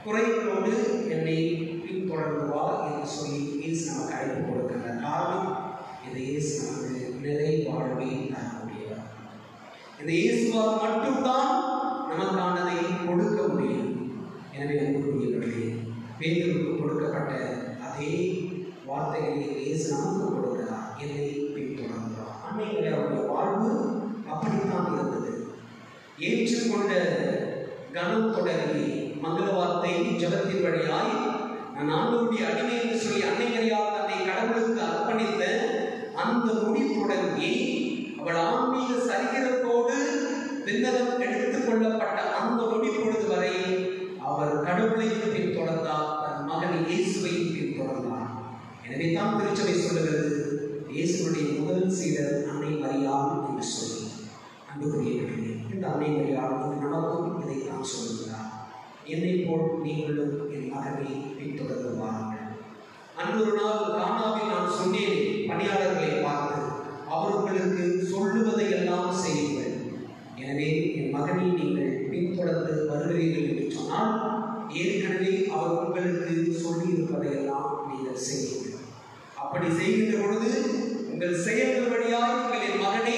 குறைகளோடு என்னை பின்தொடர்ந்து வா என்று சொல்லி இயேசு நமக்கு அழைப்பு கொடுக்கின்ற காரணம், இந்த இயேசு நமக்கு நிறை வாழ்வை தரக்கூடியவர். இந்த இயேசுவால் மட்டும்தான் நமக்கானதை கொடுக்க முடியும். எனவே அன்புக்குரியவர்களே, பேதுருவுக்கு கொடுக்கப்பட்ட அதே வார்த்தைகளை இயேசு நமக்கு கொடுக்கிறார். என்னை பின்தொடர்ந்தார். அன்னையிலே அவருடைய வாழ்வு அப்படித்தான் இருந்தது. ஏற்றுக்கொண்ட கனம் தொடங்கி மங்கள வார்த்தை ஜபத்தின் வழியாய் நான் ஆண்டவருடைய அடிமை என்று சொல்லி அன்னைமரியால் தன்னை கடவுளுக்கு அர்ப்பணித்த அந்த நொடி தொடங்கி அவள் ஆன்மீக சரீரத்தோடு விண்ணகம் எடுத்துக் கொள்ளப்பட்ட அந்த நொடி பொழுது வரை அவர் கடவுளையும் பின்தொடர்ந்தார், தன் மகன் இயேசுவையும் பின்தொடர்ந்தார். எனவே தான் திருச்சபை சொல்லுகிறது, இயேசுடைய முதல் சீடர் அன்னை மரியாள் என்று சொல்லி. அன்புக்குரியவர்களே, இந்த அன்னை மரியாள் நமக்கும் இதைத்தான் சொல்லுகிறார். என்னை போல் நீங்களும் என் மகனை பின்தொடர்ந்து வாருங்கள். அன்றொரு நாள் கானாவில் நான் சொன்னேன், பணியாளர்களை பார்த்து அவர்களுக்கு சொல்லுவதையெல்லாம் செய்யுங்கள். எனவே என் மகனை நீங்கள் பின்தொடர்ந்து வருகிறீர்கள் என்று சொன்னால் ஏற்கனவே அவர் உங்களுக்கு சொல்லியிருப்பதையெல்லாம் நீங்கள் செய்யுங்கள். அப்படி செய்கின்ற பொழுது உங்கள் செயல்கள் வழியாய் நீங்கள் என் மகனை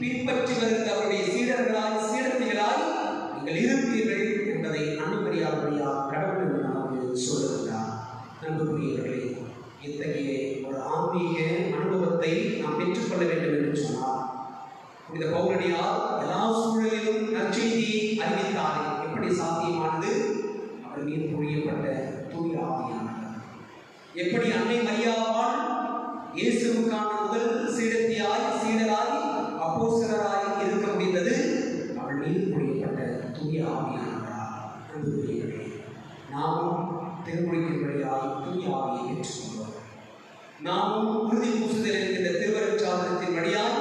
பின்பற்றி வருகிற அவருடைய சீடர்களாய், சீடத்திகளாய் நீங்கள் இருப்பீர்கள் என்பதை அன்னைமரியாள் வழியாக கடவுள் என்று நமக்கு சொல்லுகிறார். அன்புக்குரியவர்களே, இத்தகைய ஒரு ஆன்மீக அனுபவத்தை நாம் பெற்றுக்கொள்ள வேண்டும் என்று சொன்னார். இந்த பவுலடியார் எல்லா சூழலிலும் நற்செய்தியை அறிவித்தாரே. எப்படி சாத்தியமானது? அவர் மீது பொழியப்பட்ட தூய ஆவியானவர். எப்படி அன்னை மரியாவால் இயேசுவுக்கான முதல் சீடத்தியாய், சீடராய், அப்போஸ்தலராய் இருக்க முடிந்தது? அவள் மீது பொழியப்பட்ட தூய ஆவியானவரால். அன்புக்குரியவர்களே, நாமும் திருமுழுக்கின் வழியாய் தூய ஆவியை பெற்றுக்கொள்வோம். நாமும் உறுதி பூசுதல் என்கின்ற திருவருட்சாதனத்தின் வழியாய்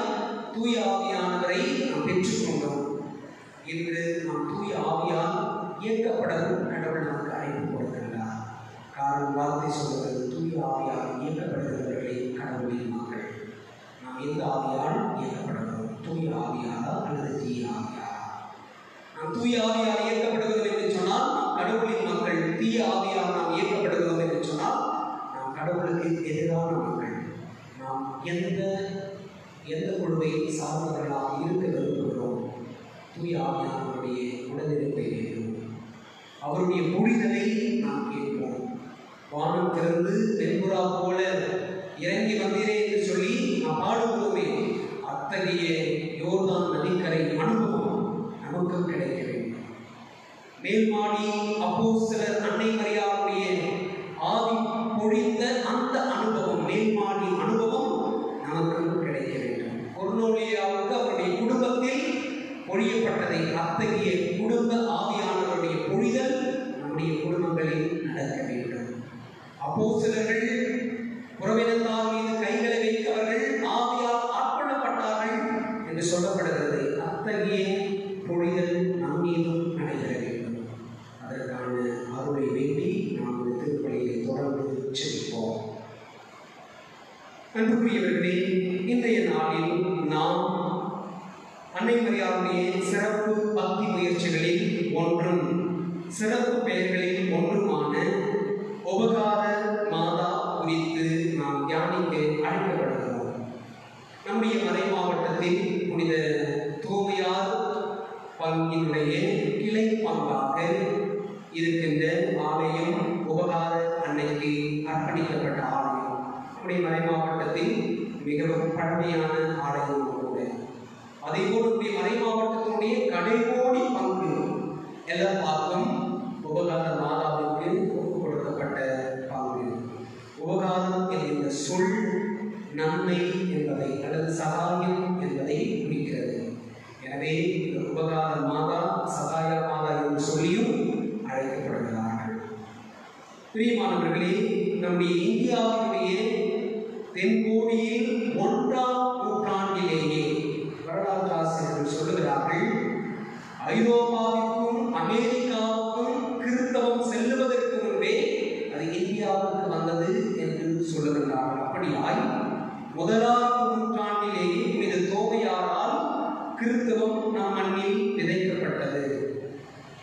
தூய ஆவியானவரை நாம் பெற்றுக்கொண்டோம். இன்று நாம் தூய ஆவியால் இயக்கப்படவும் கடவுள் நமக்கு அழைப்பு கொடுக்கின்றார். காரணம் வார்த்தை சொல்கிறது, தூய ஆவியால் இயக்கப்படுகிறவர்களே கடவுளின் மக்கள். நாம் எந்த ஆவியால் இயக்கப்படுகிறோம்? தூய ஆவியாலா அல்லது தீய ஆவியாலா? நாம் தூய ஆவியால் இயக்கப்படுகிறோம் என்று சொன்னால் நாம் கடவுளின் மக்கள். தீய ஆவியால் நாம் இயக்கப்படுகிறோம் என்று சொன்னால் நாம் கடவுளுக்கு எதிரான மக்கள். நாம் எந்த குழுவை சார்ந்தவர்களாக இருக்க விரும்புகிறோம்? தூய ஆவியானவருடைய உடனிருப்பை வேண்டும். அவருடைய புரிதலை நாம் கேட்போம். வானம் திறந்து தென்புறா போல இறங்கி வந்தீரே என்று சொல்லி நாம் பாடுகிறோமே, அத்தகைய யோர்தான் நதிக்கரை அனுபவம் நமக்கும் கிடைக்க வேண்டும். மேல்மாடி அப்போஸ்தலர் அன்னை மரியாளுடைய ஆவி பொழிந்த அந்த அனுபவம், மேல்மாடி அனுபவம் நமக்கும் கிடைக்க வேண்டும். கொர்னேலியாவுக்கு அவருடைய குடும்பத்தில் பொழியப்பட்டதை, அத்தகைய குடும்ப ஆவியானவருடைய பொழிதல் நம்முடைய குடும்பங்களில் அன்புக்குரியவர்களே, இன்றைய நாளில் நாம் அன்னை மரியாளுடைய சிறப்பு பக்தி முயற்சிகளில் ஒன்றும் சிறப்பு பெயர்களில் ஒன்றுமான உபகார மாதா குறித்து நாம் தியானிக்க அழைக்கப்படுகிறோம். நம்முடைய மறை மாவட்டத்தில் புனித தோமையார் பங்கினுடைய கிளை பங்காக இருக்கின்ற ஆலயம் உபகார அன்னைக்கு அர்ப்பணிக்கப்பட்ட ஆலயம். நம்முடைய மறை மாவட்டத்தில் மிகவும் பழமையான ஆலயம் கூட. அதேபோல் நம்முடைய மறை மாவட்டத்தினுடைய கடைகோடி பங்கு எல்லாருக்கும் உபகார மாதாவுக்கு ஒப்புக் கொடுக்கப்பட்ட பங்கு. உபகாரம் என்கின்ற சொல் நன்மை என்பதை அல்லது சகாயம் என்பதை குறிக்கிறது. எனவே இந்த உபகார மாதா சகாய மாதா என்று சொல்லியும் அழைக்கப்படுகிறார்கள். பிரியமானவர்களே, நம்முடைய இந்தியாவினுடைய தென்கோடியில் 1ஆம் நூற்றாண்டிலேயே வரலாற்று ஆசிரியர்கள் சொல்லுகிறார்கள், ஐரோப்பாவுக்கும் அமெரிக்காவுக்கும் கிறிஸ்தவம் செல்லுவதற்கு முன்பே அது இந்தியாவுக்கு வந்தது என்று சொல்லுகிறார்கள். அப்படியாய் 1ஆம் நூற்றாண்டிலேயே புனித தோமையாரால் கிறிஸ்தவம் நம் மண்ணில் விதைக்கப்பட்டது.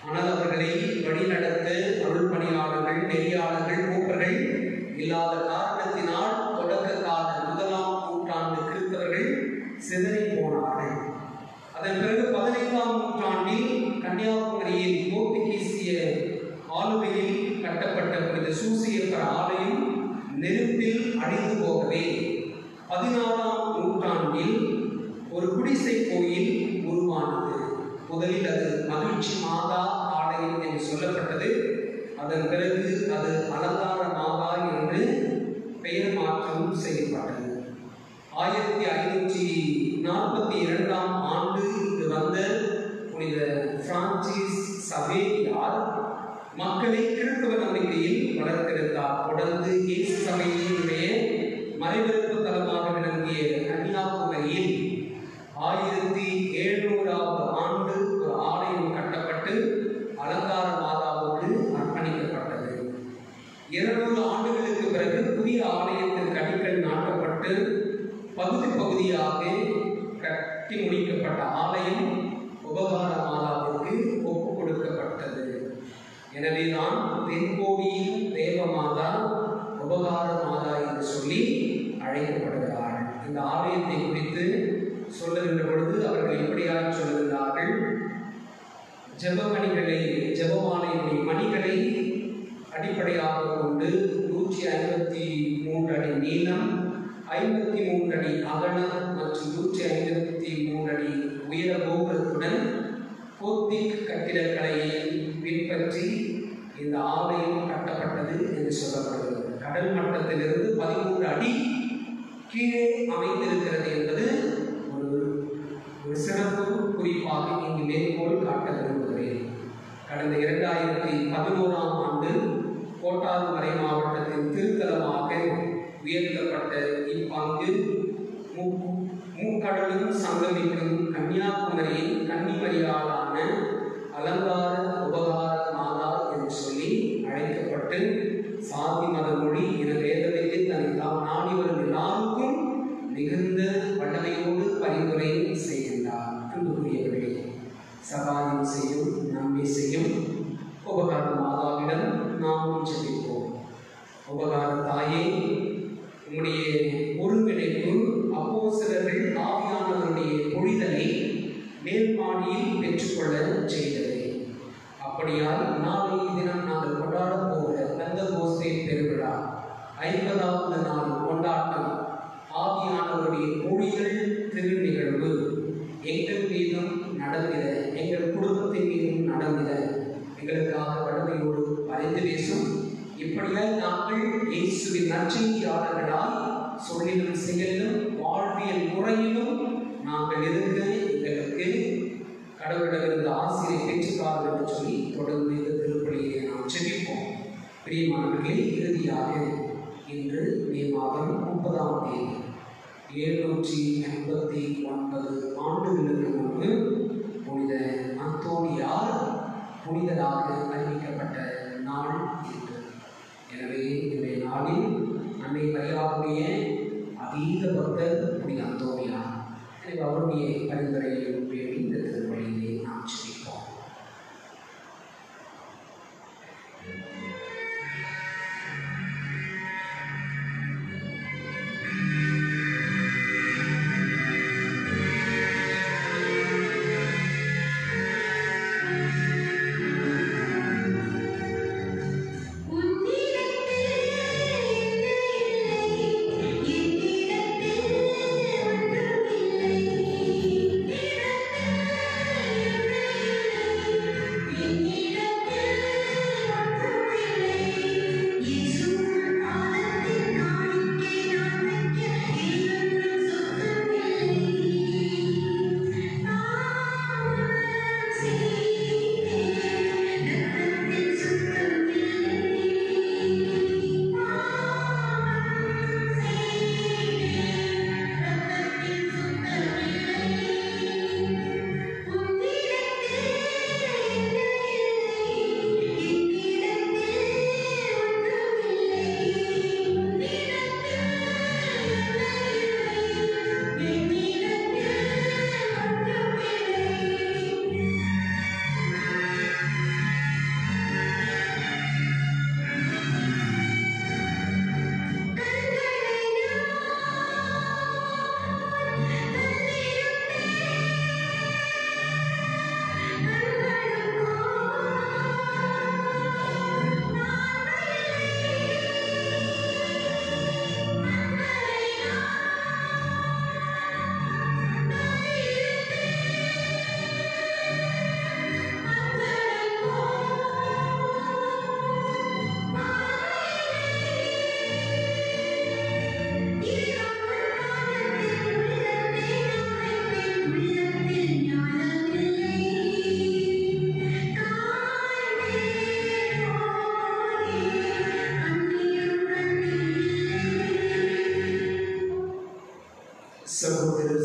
ஆனால் அவர்களை வழிநடத்த அருள் பணியாளர்கள், நெறியாளர்கள், மூப்பர்கள் இல்லாத காரணத்தினால் தொடக்க கால 1ஆம் நூற்றாண்டு கிறிஸ்தவர்கள் சிதறி போனார்கள். அதன் பிறகு 15ஆம் நூற்றாண்டில் கன்னியாகுமரியில் போர்த்துகீசிய ஆளுகையில் கட்டப்பட்ட புனித சூசியப்பர் ஆலயம் நெருப்பில் அழிந்து போகவே 16ஆம் நூற்றாண்டில் ஒரு குடிசை கோயில் உருவானது. முதலில் அது மகிழ்ச்சி மாதா ஆலயம் என்று சொல்லப்பட்டது. அதன் பிறகு அது அலங்கார மாதா என்று பெயர் மாற்றம் செய்யப்பட்டது. 1542ஆம் ஆண்டு இங்கு வந்த புனித பிரான்சிஸ் சவேரியார் மக்களை கிறிஸ்தவ நம்பிக்கையில் வளர்த்தெடுத்தார். தொடர்ந்து இயேசு சபையினுடைய மறைவிருப்பு தலமாக விளங்கிய கன்னியாகுமரியில் 1700ஆவது ஆண்டு ஒரு ஆலயம் கட்டப்பட்டு அலங்கார மாதாவுக்கு அர்ப்பணிக்கப்பட்டது. 200 ஆண்டுகளுக்கு பிறகு புதிய ஆலயத்திற்கு அடிக்கல் நாட்டப்பட்டு பகுதி பகுதியாக கட்டி முடிக்கப்பட்ட ஆலயம் உபகார மாதாவுக்கு ஒப்புக் கொடுக்கப்பட்டது. எனவேதான் தென்கோடியில் தேவமாதா உபகார மாதா என்று சொல்லி அழைக்கப்படுகிறார்கள். இந்த ஆலயத்தை குறித்து சொல்லுகின்ற பொழுது அவர்கள் இப்படியாக சொல்லுகிறார்கள், ஜெபமணிகளை, ஜெபமாலையுடைய மணிகளை அடிப்படையாக கொண்டு 153 அடி நீளம், 53 அடி அகலம் மற்றும் 153 அடி உயர கோபுரத்துடன் கோத்திக் கட்டிடக்கலையை பின்பற்றி இந்த ஆலயம் கட்டப்பட்டது என்று சொல்லப்படுகிறது. கடல் மட்டத்திலிருந்து 13 அடி கீழே அமைந்திருக்கிறது என்பது ஒரு சிறப்பு குறிப்பாக இங்கு மேற்கோள் காட்ட விரும்புகிறேன். கடந்த 2011ஆம் ஆண்டு கோட்டாறு மறை மாவட்டத்தின் திருத்தலமாக உயர்த்தப்பட்ட இப்பங்கு முக்கடலும் சங்கமிக்கும் கன்னியாகுமரியின் கன்னிமரியாளான அலங்கார உபகார மாதா என்று சொல்லி அழைக்கப்பட்டு சாதி மத மொழி என வேதத்தை தனித்தால் நாடி வரும் எல்லாருக்கும் மிகுந்த வல்லமையோடு பரிந்துரை செய்கின்றார். அன்புக்குரியவர்களே, சகாயம் செய்யும், நன்மை செய்யும் உபகார மாதாவிடம் நாம் ஜெபிப்போம். உபகார தாயே, உம்முடைய ஒருங்கிணைப்பு அப்போஸ்தலர்கள் ஆவியானவருடைய பொழிதலை மேல்மாடியில் பெற்றுக்கொள்ள செய்தது. அப்படியால் நாளைய தினம் நாங்கள் கொண்டாட போகிற பெந்தகோஸ்தே பெருவிழா 50வது நாள் கொண்டாட்டம் ஆவியானவருடைய பொழிதல் திருநிகழ்வு எங்கள் மீதும் நடந்திட, எங்கள் குடும்பத்தின் மீதும் நடந்திட எங்களுக்காக வல்லமையோடு பரிந்து பேசும். இப்படியால் நாங்கள் இயேசுவின் நற்செய்தியாளர்களால் சொல்லிலும் செயலிலும் வாழ்வியல் முறையிலும் நாங்கள் இருக்க எங்களுக்கு கடவுளிடமிருந்து ஆசிரியை பெற்றுக்கார்கள் என்று சொல்லி தொடர்ந்து இந்த திருப்பலியை நாம் செபிப்போம். பிரியமானவர்களே, இறுதியாக இன்று மே மாதம் 30ஆம் தேதி 789 ஆண்டுகளுக்கு முன்பு புனித அந்தோனியார் புனிதராக அறிவிக்கப்பட்ட நாள் இன்று. எனவே இன்றைய நாளில் அன்னை மரியாளுடைய அதீத பக்தர் புனித அந்தோனியா. எனக்கு அவருடைய பரிந்துரையை வேண்டி இந்த திருவழியிலே நாம் சிரிப்போம்.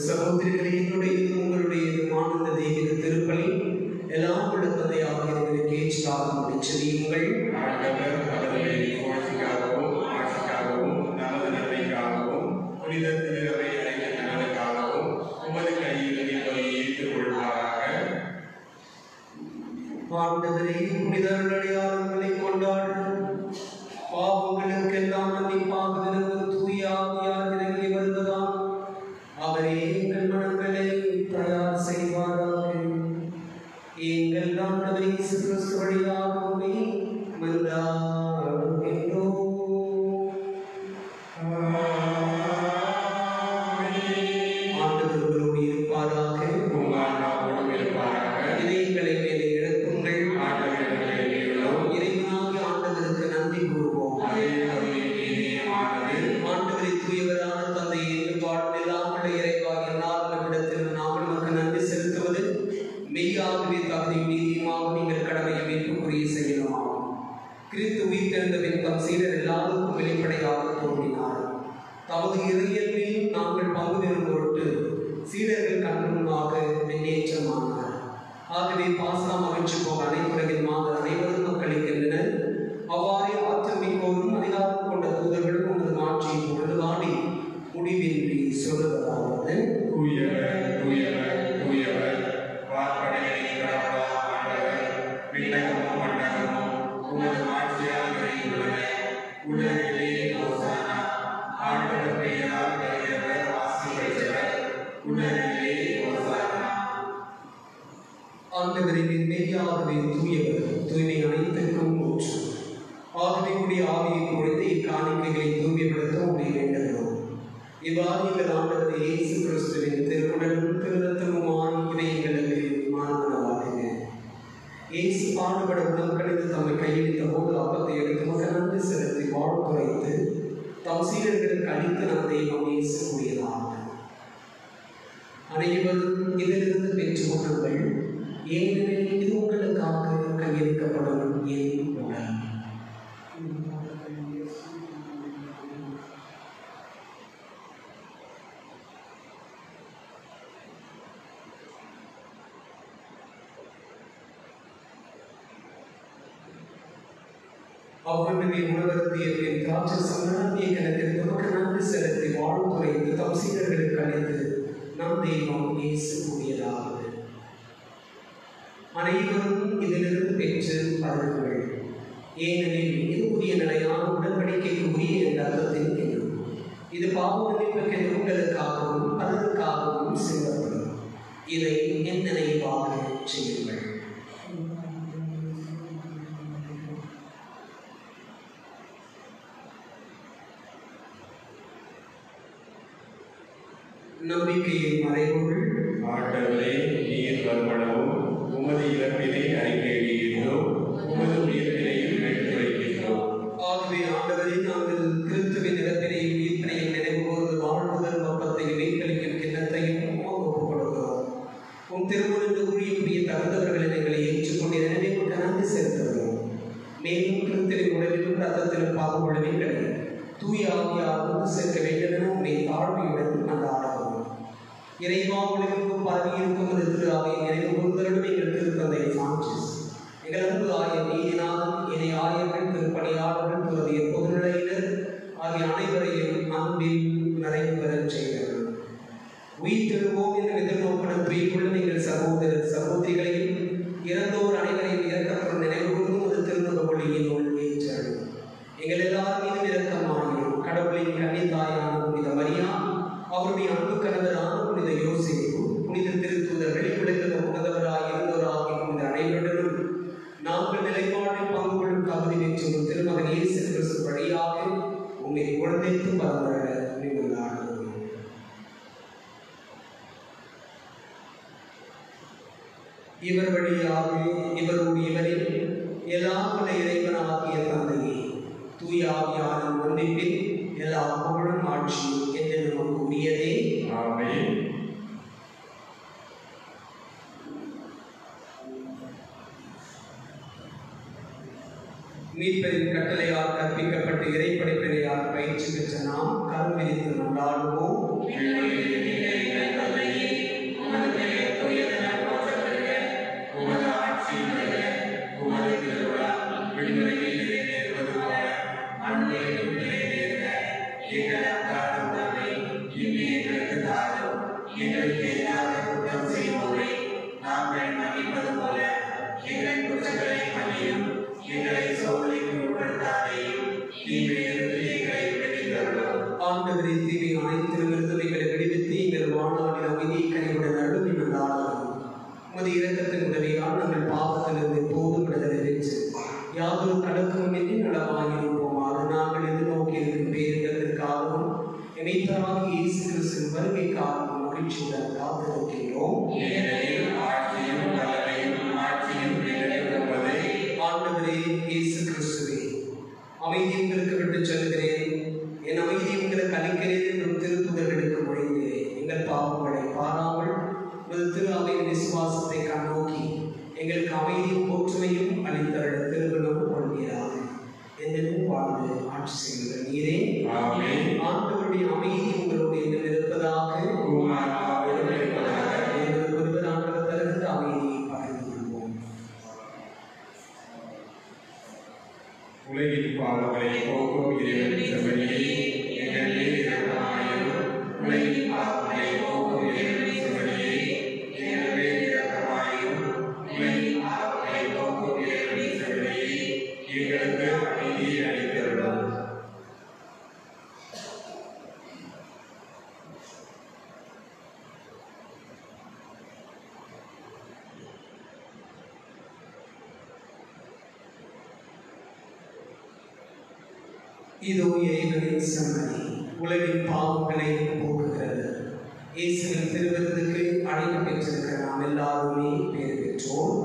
சகோதரிகளே, என்னுடையது உங்களுடையதுமான இந்த தெய்வீக திருப்பலி எல்லாம் உள்ள தந்தையாக எங்களுக்கு ஏற்றாக முடிச்செய்யுங்கள். ஆண்டவர் அவர்களை வாழ்ச்சிக்காகவும் ஆட்சிக்காகவும் நமது நன்மைக்காகவும் புனித திருவை அடைந்த நலனுக்காகவும் உமது கையில் இப்படி ஏற்றுக்கொள்வாராக. ஆண்டவரே, புனிதர்கள் அடையாளங்களை கொண்டாடு பாவங்களுக்கெல்லாம் மன்னிப்பாக தூய ஆவியார் இறங்கி வருவதால் அவரே எங்கள் மனங்களை தயார் செய்வாராக. எங்கள் ஆண்டவர் இயேசு கிறிஸ்து வழியாகவே மன்றாடுகின்றோம். ஆண்டவர் உங்களோடு இருப்பாராக. இதயங்களை மேலே எழுப்புங்கள். இறைவனாகிய ஆண்டவருக்கு நன்றி கூறுவோம். ஆண்டவரை தூயவரான தந்தையை எங்கள் வாழ்வெல்லாம் இறைவாகிய நாளிடத்தில் நாங்கள் நமக்கு நன்றி செலுத்துவது மெய்யாகவே தகுதி மீதியுமாக நீங்கள் கடமையை மீட்புக்குரிய செய்யணுமாகும். கிறிஸ்து உயிர்த்தெழுந்தபின் தம் சீடர் எல்லாருக்கும் வெளிப்படையாக தோன்றினார். தமது இறையியல்பில் நாங்கள் பங்கு பெறும் பொருட்டு சீடர்கள் கண்முன்பாக வெண்ணேற்றமானார். ஆகவே பாஸ்கா மகிழ்ச்சி போக அனைத்துலகில் மாதர் அனைவரும் மக்களிக்கின்றனர். அவ்வாறே ஆற்றல் மிக்கோரும் அதிகாரம் கொண்ட தூதர்களும் உமது மாட்சியை பொழுது வாடி முடிவின்றி சொல்லுவதாவது: தூயவர் தூயவர் தூயவர், வார்ப்படைகளை கடவுளா ஆண்டவர், விண்ணகமும் மண்டகமும் உமது ஆட்சியால் நிறைந்துள்ளன. உலகிலே ஹோசானா, ஆண்டவர் பெயரால் வருகிறவர் ஆசி பெற்றவர். உலகிலே ஹோசானா. ஆண்டவரின் மெய்யாகவே தூயவர், தூய்மை அனைத்திற்கும் ஊற்று. ஆகவே கூடிய ஆவியை பொழுது இக்காணிக்கைகளை தூய்மைப்படுத்த உடைய வேண்டுகிறோம். இவ்வாறு எங்கள் ஆண்டவர் இயேசு கிறிஸ்துவின் திருவுடலும் திருரத்தமுமாய் இவை எங்களுக்கு மாறுவனவாகுக. இயேசு பாடுபட உடல் கணிந்து தம்மை கையளித்த போது அப்பத்தை எடுத்து மக்கள் நன்றி செலுத்தி வாழ்த்துரைத்து தம் சீடர்களுக்கு அளித்த நம் தெய்வம் இயேசு கூறியதாக: அனைவரும் இதிலிருந்து பெற்றுக் கொள்ளுங்கள், ஏனெனில் இது உங்களுக்காக கையளிக்கப்படும் என் உடல். அவ்வளவு உணவருந்திய பின் திராட்சரசம் நிரம்பிய கிணற்றில் நமக்கு நன்றி செலுத்தி வாழ்த்துறைந்து தம் சீடர்களுக்கு அளித்து நம் தெய்வம் இயேசு கூறியதாவது: அனைவரும் இதிலிருந்து பெற்று பருகுங்கள், ஏனெனில் இது புதிய நிலையான உடன்படிக்கைக்கு உரிய என்ற அர்த்தத்தின் கிணறு. இது பாவ மன்னிப்புக்கென்று உங்களுக்காகவும் பலருக்காகவும் சிந்தப்படும். இதை என் நினைவாக செய்யுங்கள். நம்பிக்கையின் மறைபொருள். ஆண்டவரே, நீர் வருமளவும் உமது இறப்பினை அறிக்கையிடுகிறோம், உமது உயிர்ப்பினையும் எடுத்துரைக்கின்றோம். ஆகவே ஆண்டவரே, நாங்கள் கிறிஸ்துவின் இறப்பினையும் உயிர்ப்பினையும் நினைவு கூர்ந்து வாழ்வுதல் அப்பத்தையும் மீட்பளிக்கும் கிண்ணத்தையும் ஒப்புக் கொடுக்கிறோம். உம் திருமணத்து ஊழியக்கூடிய தகுந்தவர்களை எங்களை ஏற்றுக்கொண்டு எனவே உமக்கு நன்றி செலுத்துகிறோம். மேலும் கிறிஸ்துவின் உடலிலும் ரத்தத்திலும் பாகுபடுவீர்கள் தூய ஆவியார் ஒன்று சேர்க்க வேண்டும் என உண்மை தாழ்மையுடன் நாடாடுகிறோம். இறைவா, உலகெங்கும் பரவியிருக்கும் இந்த திரு அவை நினைவு கூர்ந்தருடன் எங்கள் திருத்தந்தை பிரான்சிஸ், எங்கள் அன்பு ஆயர் நீதிநாதன், இணை ஆயர்கள், திருப்பணியாளர்கள், துறவிய பொதுநிலையினர் ஆகிய அனைவரையும் அன்பில் நிறைவு பெறச் செய்தனர். உயிர் திருவோம் என்ற எதிர்நோக்குடன் துயிலுள்ள எங்கள் சகோதரர் சகோதரிகளையும் இறந்தோர் அனைவரையும் இரக்கத்துடன் நினைவு கூர்ந்தும் ஒரு திருமுக ஒளியினுள் ஏற்றலும். எங்கள் எல்லாரும் மீதும் இரக்கமாயும் கடவுளின் கன்னித்தாயான புனித மரியா, அவருடைய அன்பு கணவரான புனித யோசேப்பு, புனித திருத்தூதர்கள், உலகில் உகந்தவராய் இருந்தவராகிய புனித அனைவருடனும் நாங்கள் நிலைப்பாட்டில் பங்கு கொள்ளும் தகுதி பெற்று திருமகன் இயேசு கிறிஸ்து வழியாக உண்மை குழந்தைக்கு பரவ நிகழ்ந்தார்கள். இவர் வழியாக இவரில் எல்லாம் உள்ள இறைவனாகிய தந்தையே, தூய ஆவியாரின் ஒன்றிப்பில் எல்லா புகழும் ஆட்சியும் என்று நமக்கு உரியதே. ஆமென். மீட்பரின் கட்டளையால் கற்பிக்கப்பட்டு இறைப்படைப்பினையால் பயிற்சி பெற்ற நாம் கரம் விரித்து கொண்டாடுவோம். ஆண்டவரே, தீமை அனைத்திலிருந்து எங்களை விடுவித்து எங்கள் வாழ்நாளில் அமைதியை கனிவுடன் அருளும் என்ற ஆளுநர் உமது இரக்கத்தின் உதவியால் நாங்கள் பாவத்திலிருந்து எப்போதும் விடுதலை பெற்று யாதொரு கலக்கமின்றி நலமாயிருப்போமாறு நாங்கள் எதிர்நோக்கி இருக்கும் பேரிடத்திற்காகவும் இணைத்தராக இயேசு கிறிஸ்துவின் வருகைக்காகவும் மகிழ்ச்சியுடன் காத்திருக்கின்றோம். ஆண்டவரே இயேசு கிறிஸ்துவே, அமைதி உங்களுக்கு விட்டு செல்கிறேன், என் அமைதி உங்களுக்கு அளிக்கிறேன் என்றும் திருத்துதர்களுக்கு மொழிந்தேன். எங்கள் பாவங்களை பாராமல் உமது திரு அவையின் விசுவாசத்தை கண்ணோக்கி எங்களுக்கு அமைதியும் ஒற்றுமையும் அளித்தருட திருமணம் கொள்கிறார். என்னும் வாழ்ந்து ஆட்சி செய்கிற நீரே. ஆண்டவருடைய அமைதி உங்களோடு என்ன இருப்பதாக ஒருவர் ஆண்டவர் தருகின்ற அமைதியை பகிர்ந்து கொள்வோம். உலகின் பாவங்களை போக்கும் இறைவன் செம்மறியே, எங்கள் மேல் இரக்கமாயிரும். உலகின் பாவங்களை போக்கும் இறைவன் செம்மறியே, எங்கள் மேல் இரக்கமாயிரும். உலகின் பாவங்களை போக்கும் இறைவன் செம்மறியே, எங்களுக்கு அமைதியை அளித்தருளும். இதோ இறைவனின் செம்மறி, உலகின் பாவங்களை போக்குகிறது. இயேசுவின் திருவிருந்துக்கு அழைப்பு பெற்றிருக்கிற நாம் எல்லாருமே பேர் பெற்றோம்.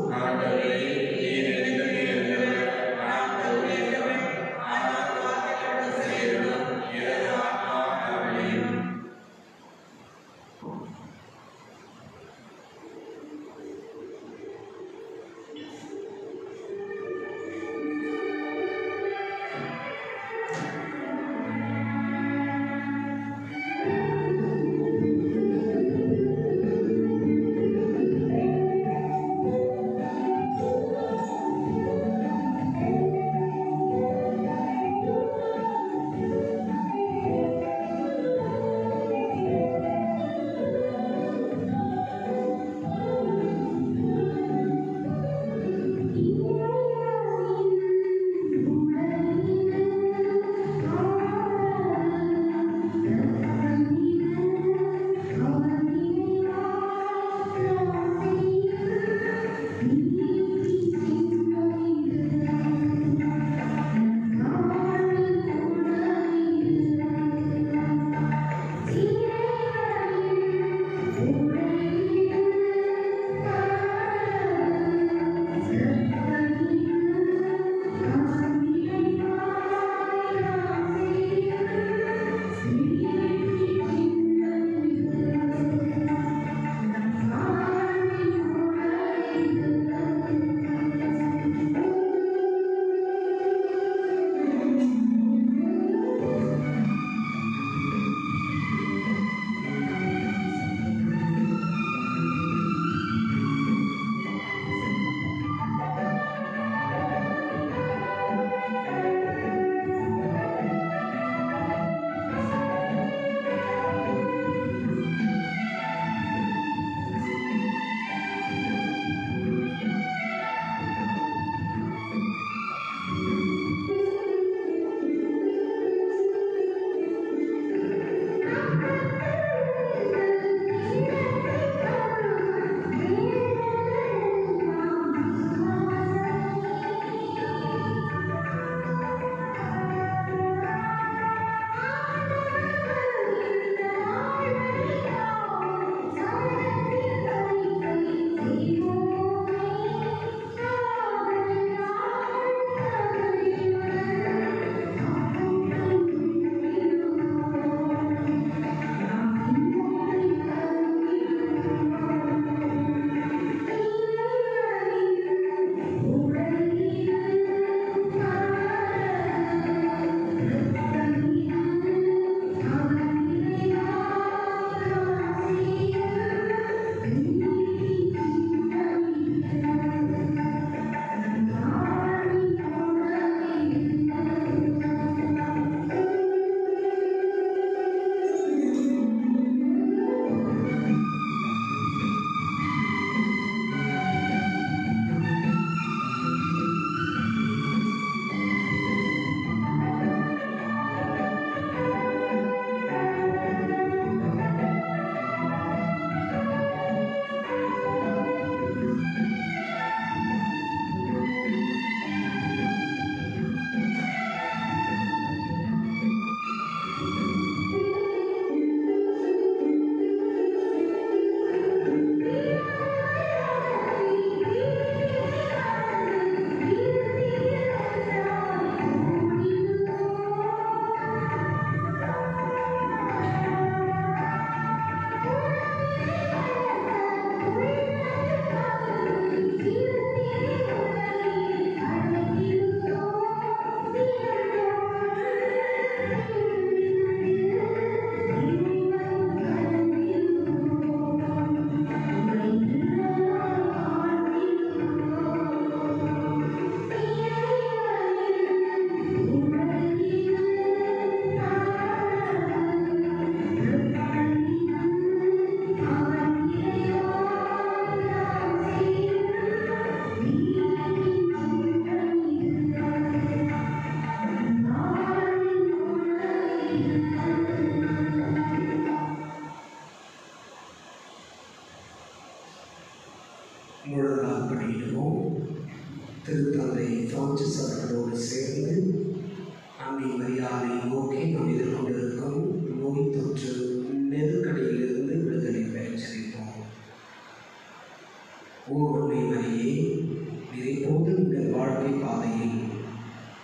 முழங்கால் படியிடுவோம். திருத்தந்தை பிரான்சிஸ் அவர்களோடு சேர்ந்து அன்னை மரியாதை நோக்கி நாம் எதிர்கொண்டிருக்கும் நோய் தொற்று நெருக்கடியிலிருந்து விடுதலை பெறச் செல்வோம். ஓ அன்னை மரியே, எப்போது உங்கள் வாழ்க்கை பாதையில்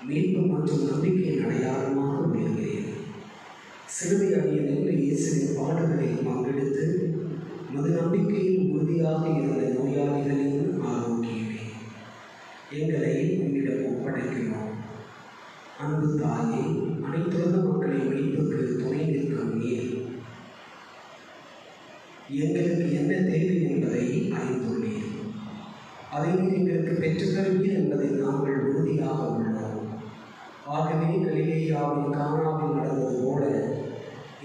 மீட்பு மற்றும் நம்பிக்கையின் அடையாளமாக விளங்குகிறேன். சிலுவை அணியில் நின்று இயேசுவின் பாடுகளை பங்கெடுத்து மது நம்பிக்கையில் உறுதியாக இருந்த நோயாளிகளின் ஆரோக்கியமே, எங்களை உன்னிடம் ஒப்படைக்கிறோம். அன்பு தாயே, அனைத்துலக மக்களின் மீட்புக்கு துணை நிற்கும் நீர் எங்களுக்கு என்ன தேவை என்பதை அறிந்துள்ளீர். அதை எங்களுக்கு பெற்றுத்தருவீர் என்பதை நாங்கள் உறுதியாக உள்ளோம். ஆகவே கலிலேயாவின் கானாவில் நடந்தது போல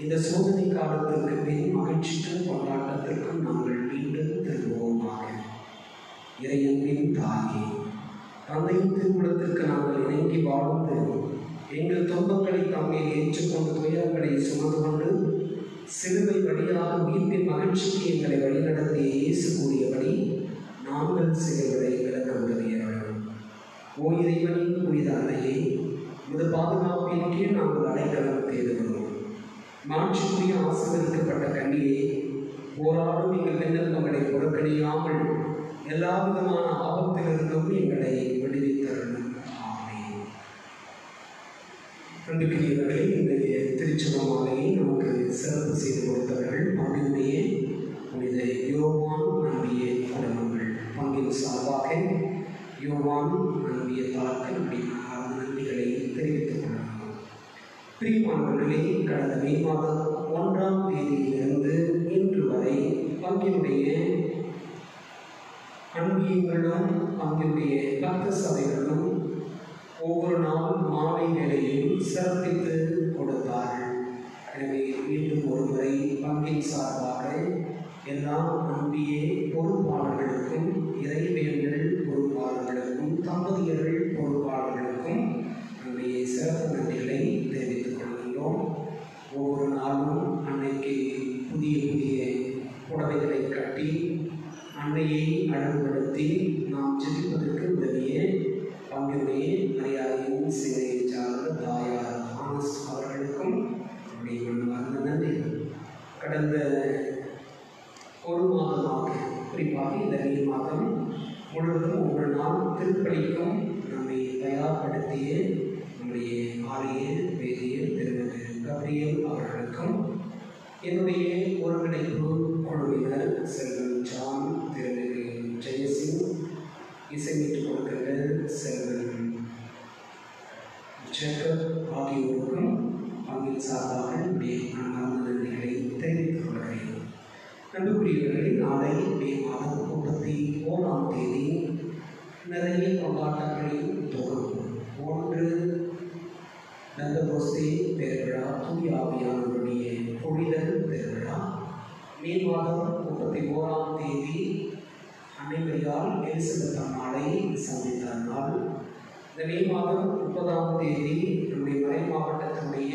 இந்த சோதனை காலத்திற்கு பின் மகிழ்ச்சிக்கும் கொண்டாட்டத்திற்கும் நாங்கள் மீண்டும் திரும்புவோமாக. இறையன்பின் தாயே, தந்தையின் திருவுளத்திற்கு நாங்கள் இணங்கி வாழ்ந்து எங்கள் துன்பங்களை தம்மில் ஏற்றுக்கொண்டு துயரங்களை சுமந்து கொண்டு சிலுவை வழியாக மீட்பின் மகிழ்ச்சிக்கு எங்களை வழிநடத்திய இயேசு கூறியபடி நாங்கள் சிலுவை விளக்க உதவியவர்கள். ஓ இறைவனின் புனித அன்னையே, இந்த பாதுகாப்பின் கீழ் நாங்கள் அடைக்கலம் தேடுகிறோம். மாட்சிக்குரிய ஆசீர்வதிக்கப்பட்ட கன்னியே, போராடும் எங்கள் விண்ணப்பங்களை புறக்கணியாமல் எல்லா விதமான ஆபத்திலிருந்தும் எங்களை விடுவித்தரணும். ஆமென். அன்புக்குரியவர்களே, இன்றைய திருச்சுப மாலையை நமக்கு சிறப்பு செய்து கொடுத்தவர்கள் பங்குடைய புனித யோவான் நம்பிய குடும்பங்கள். பங்கின் சார்பாக யோவான் நம்பிய தாக்கு நன்றிகளை தெரிவித்துக் கொள்ளலாம். பிரியமானவர்களே, கடந்த மே மாதம் 1ஆம் தேதியிலிருந்து இன்று வரை பங்கினுடைய அன்பியங்களும் பங்கினுடைய பக்த சபைகளும் ஒவ்வொரு நாள் மாலை வேளையும் சிறப்பித்து கொடுத்தார்கள். எனவே மீண்டும் ஒருமுறை பங்கின் சார்பாக எல்லா அன்பிய பொறுப்பாளர்களுக்கும், இறைவேண்டல் பொறுப்பாளர்களுக்கும், தம்பதியர்கள் பொறுப்பாளர்களுக்கும் நம்முடைய சிறப்பு நன்றிகளை தெரிவித்துக் கொள்கின்றோம். ஒவ்வொரு நாளும் அன்னைக்கு புதிய புதிய புடவைகளை கட்டி அன்னையை அழகுபடுத்தி நாம் ஜெபிப்பதற்கு உதவிய பங்கினுடைய மரியாதையின் சேவையை சார்ந்த தாயார் ஆனஸ் அவர்களுக்கும் நம்முடைய மனமார்ந்த நன்றிகள். கடந்த ஒரு மாதமாக, குறிப்பாக இந்த மே மாதம் முழுவதும் ஒவ்வொரு நாள் திருப்பலிக்கும் நம்மை தயார்படுத்திய நம்முடைய ஆலய வேதியர் திருமதி கபிரியல் அவர்களுக்கும், என்னுடைய ஒருங்கிணைப்பு குழுவினர் செல்வன் ஜான், திருமதி ஜெயசிங், இசைமீட்டு கொடுக்கின்ற செல்வன் ஜேக்கப் ஆகியோருக்கும் பங்கின் சார்பாக மனமார்ந்த நன்றிகளை தெரிவித்துக் கொள்கிறேன். அன்புக்குரியவர்களே, நாளை மே மாதம் 31ஆம் தேதி நிறைய கொண்டாட்டங்களின் தொகுப்பு. ஒன்று பெந்தகோஸ்தே பெருவிழா, தூய ஆவியானவருடைய புனிதர் பெருவிழா. மே மாதம் 31ஆம் தேதி அன்னையால் எலிசபெத் அம்மாளை சந்தித்த நாள். இந்த மே மாதம் 30ஆம் தேதி நம்முடைய மறை மாவட்டத்தினுடைய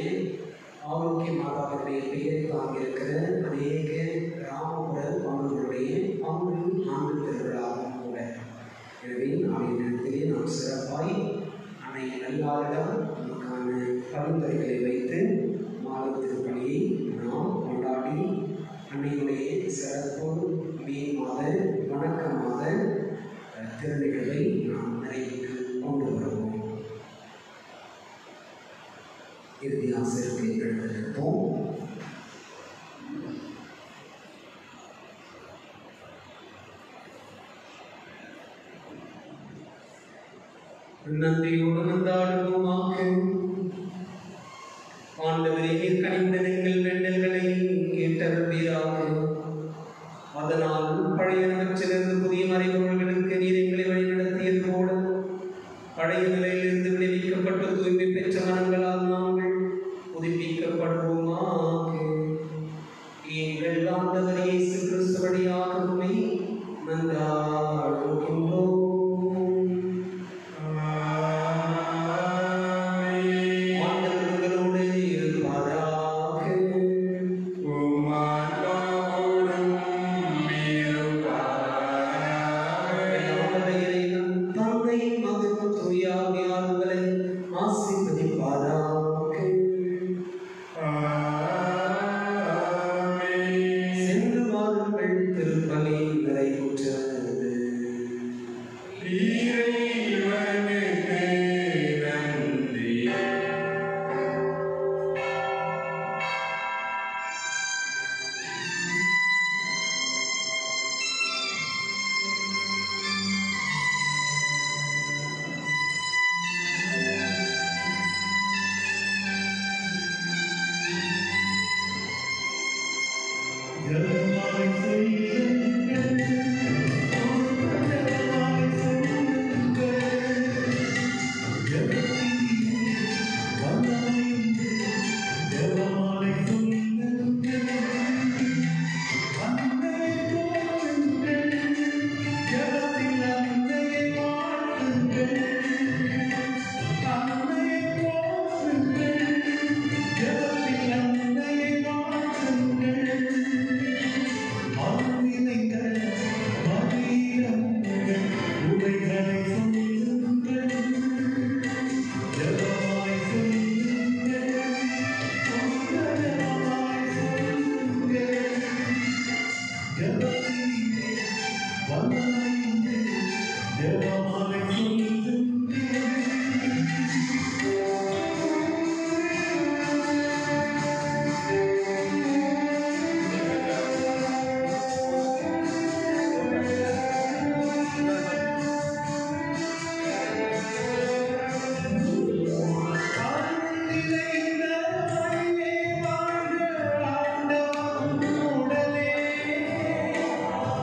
ஆரோக்கிய மாதாவினுடைய பெயரை தாங்கியிருக்கிற அநேக கிராமப்புற பங்குகளுடைய பங்கு ஆண்டு பெருவிழாவும் கூட. எனவே நாளைய நேரத்திலே நாம் சிறப்பாய் அன்னை நல்லாரிடம் நமக்கான பரிந்துரைகளை வைத்து மாலை திருப்பணியை நாம் கொண்டாடி அன்னையுடைய சிறப்பு மே மாத வணக்க மாத திருநிகழ்வை நாம் நிறைவுக்கு கொண்டு வருவோம். இறுதி ஆசிரியர்களை எழுதியிருப்போம். நன்றியோடு வந்தாடுவோமாக. ஆண்டவரே, நீர் கனிந்த எங்கள் வேண்டல்களை கேட்டருள்வீராக. அதனால் பழைய நகற்றிலிருந்து புதிய மறைபொருள்களுக்கு நீர் எங்களை வழிநடத்தியது போல பழைய நிலையிலிருந்து விடுவிக்கப்பட்டு தூய்மை பெற்ற மனங்களால் நாங்கள் புதுப்பிக்கப்படுவோமாக. எங்கள் ஆண்டவர் இயேசு கிறிஸ்து வழியாக உம்மை மன்றாடுகின்றோம். உம்மான்மாவோடும் இருப்பாராக.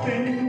பெண்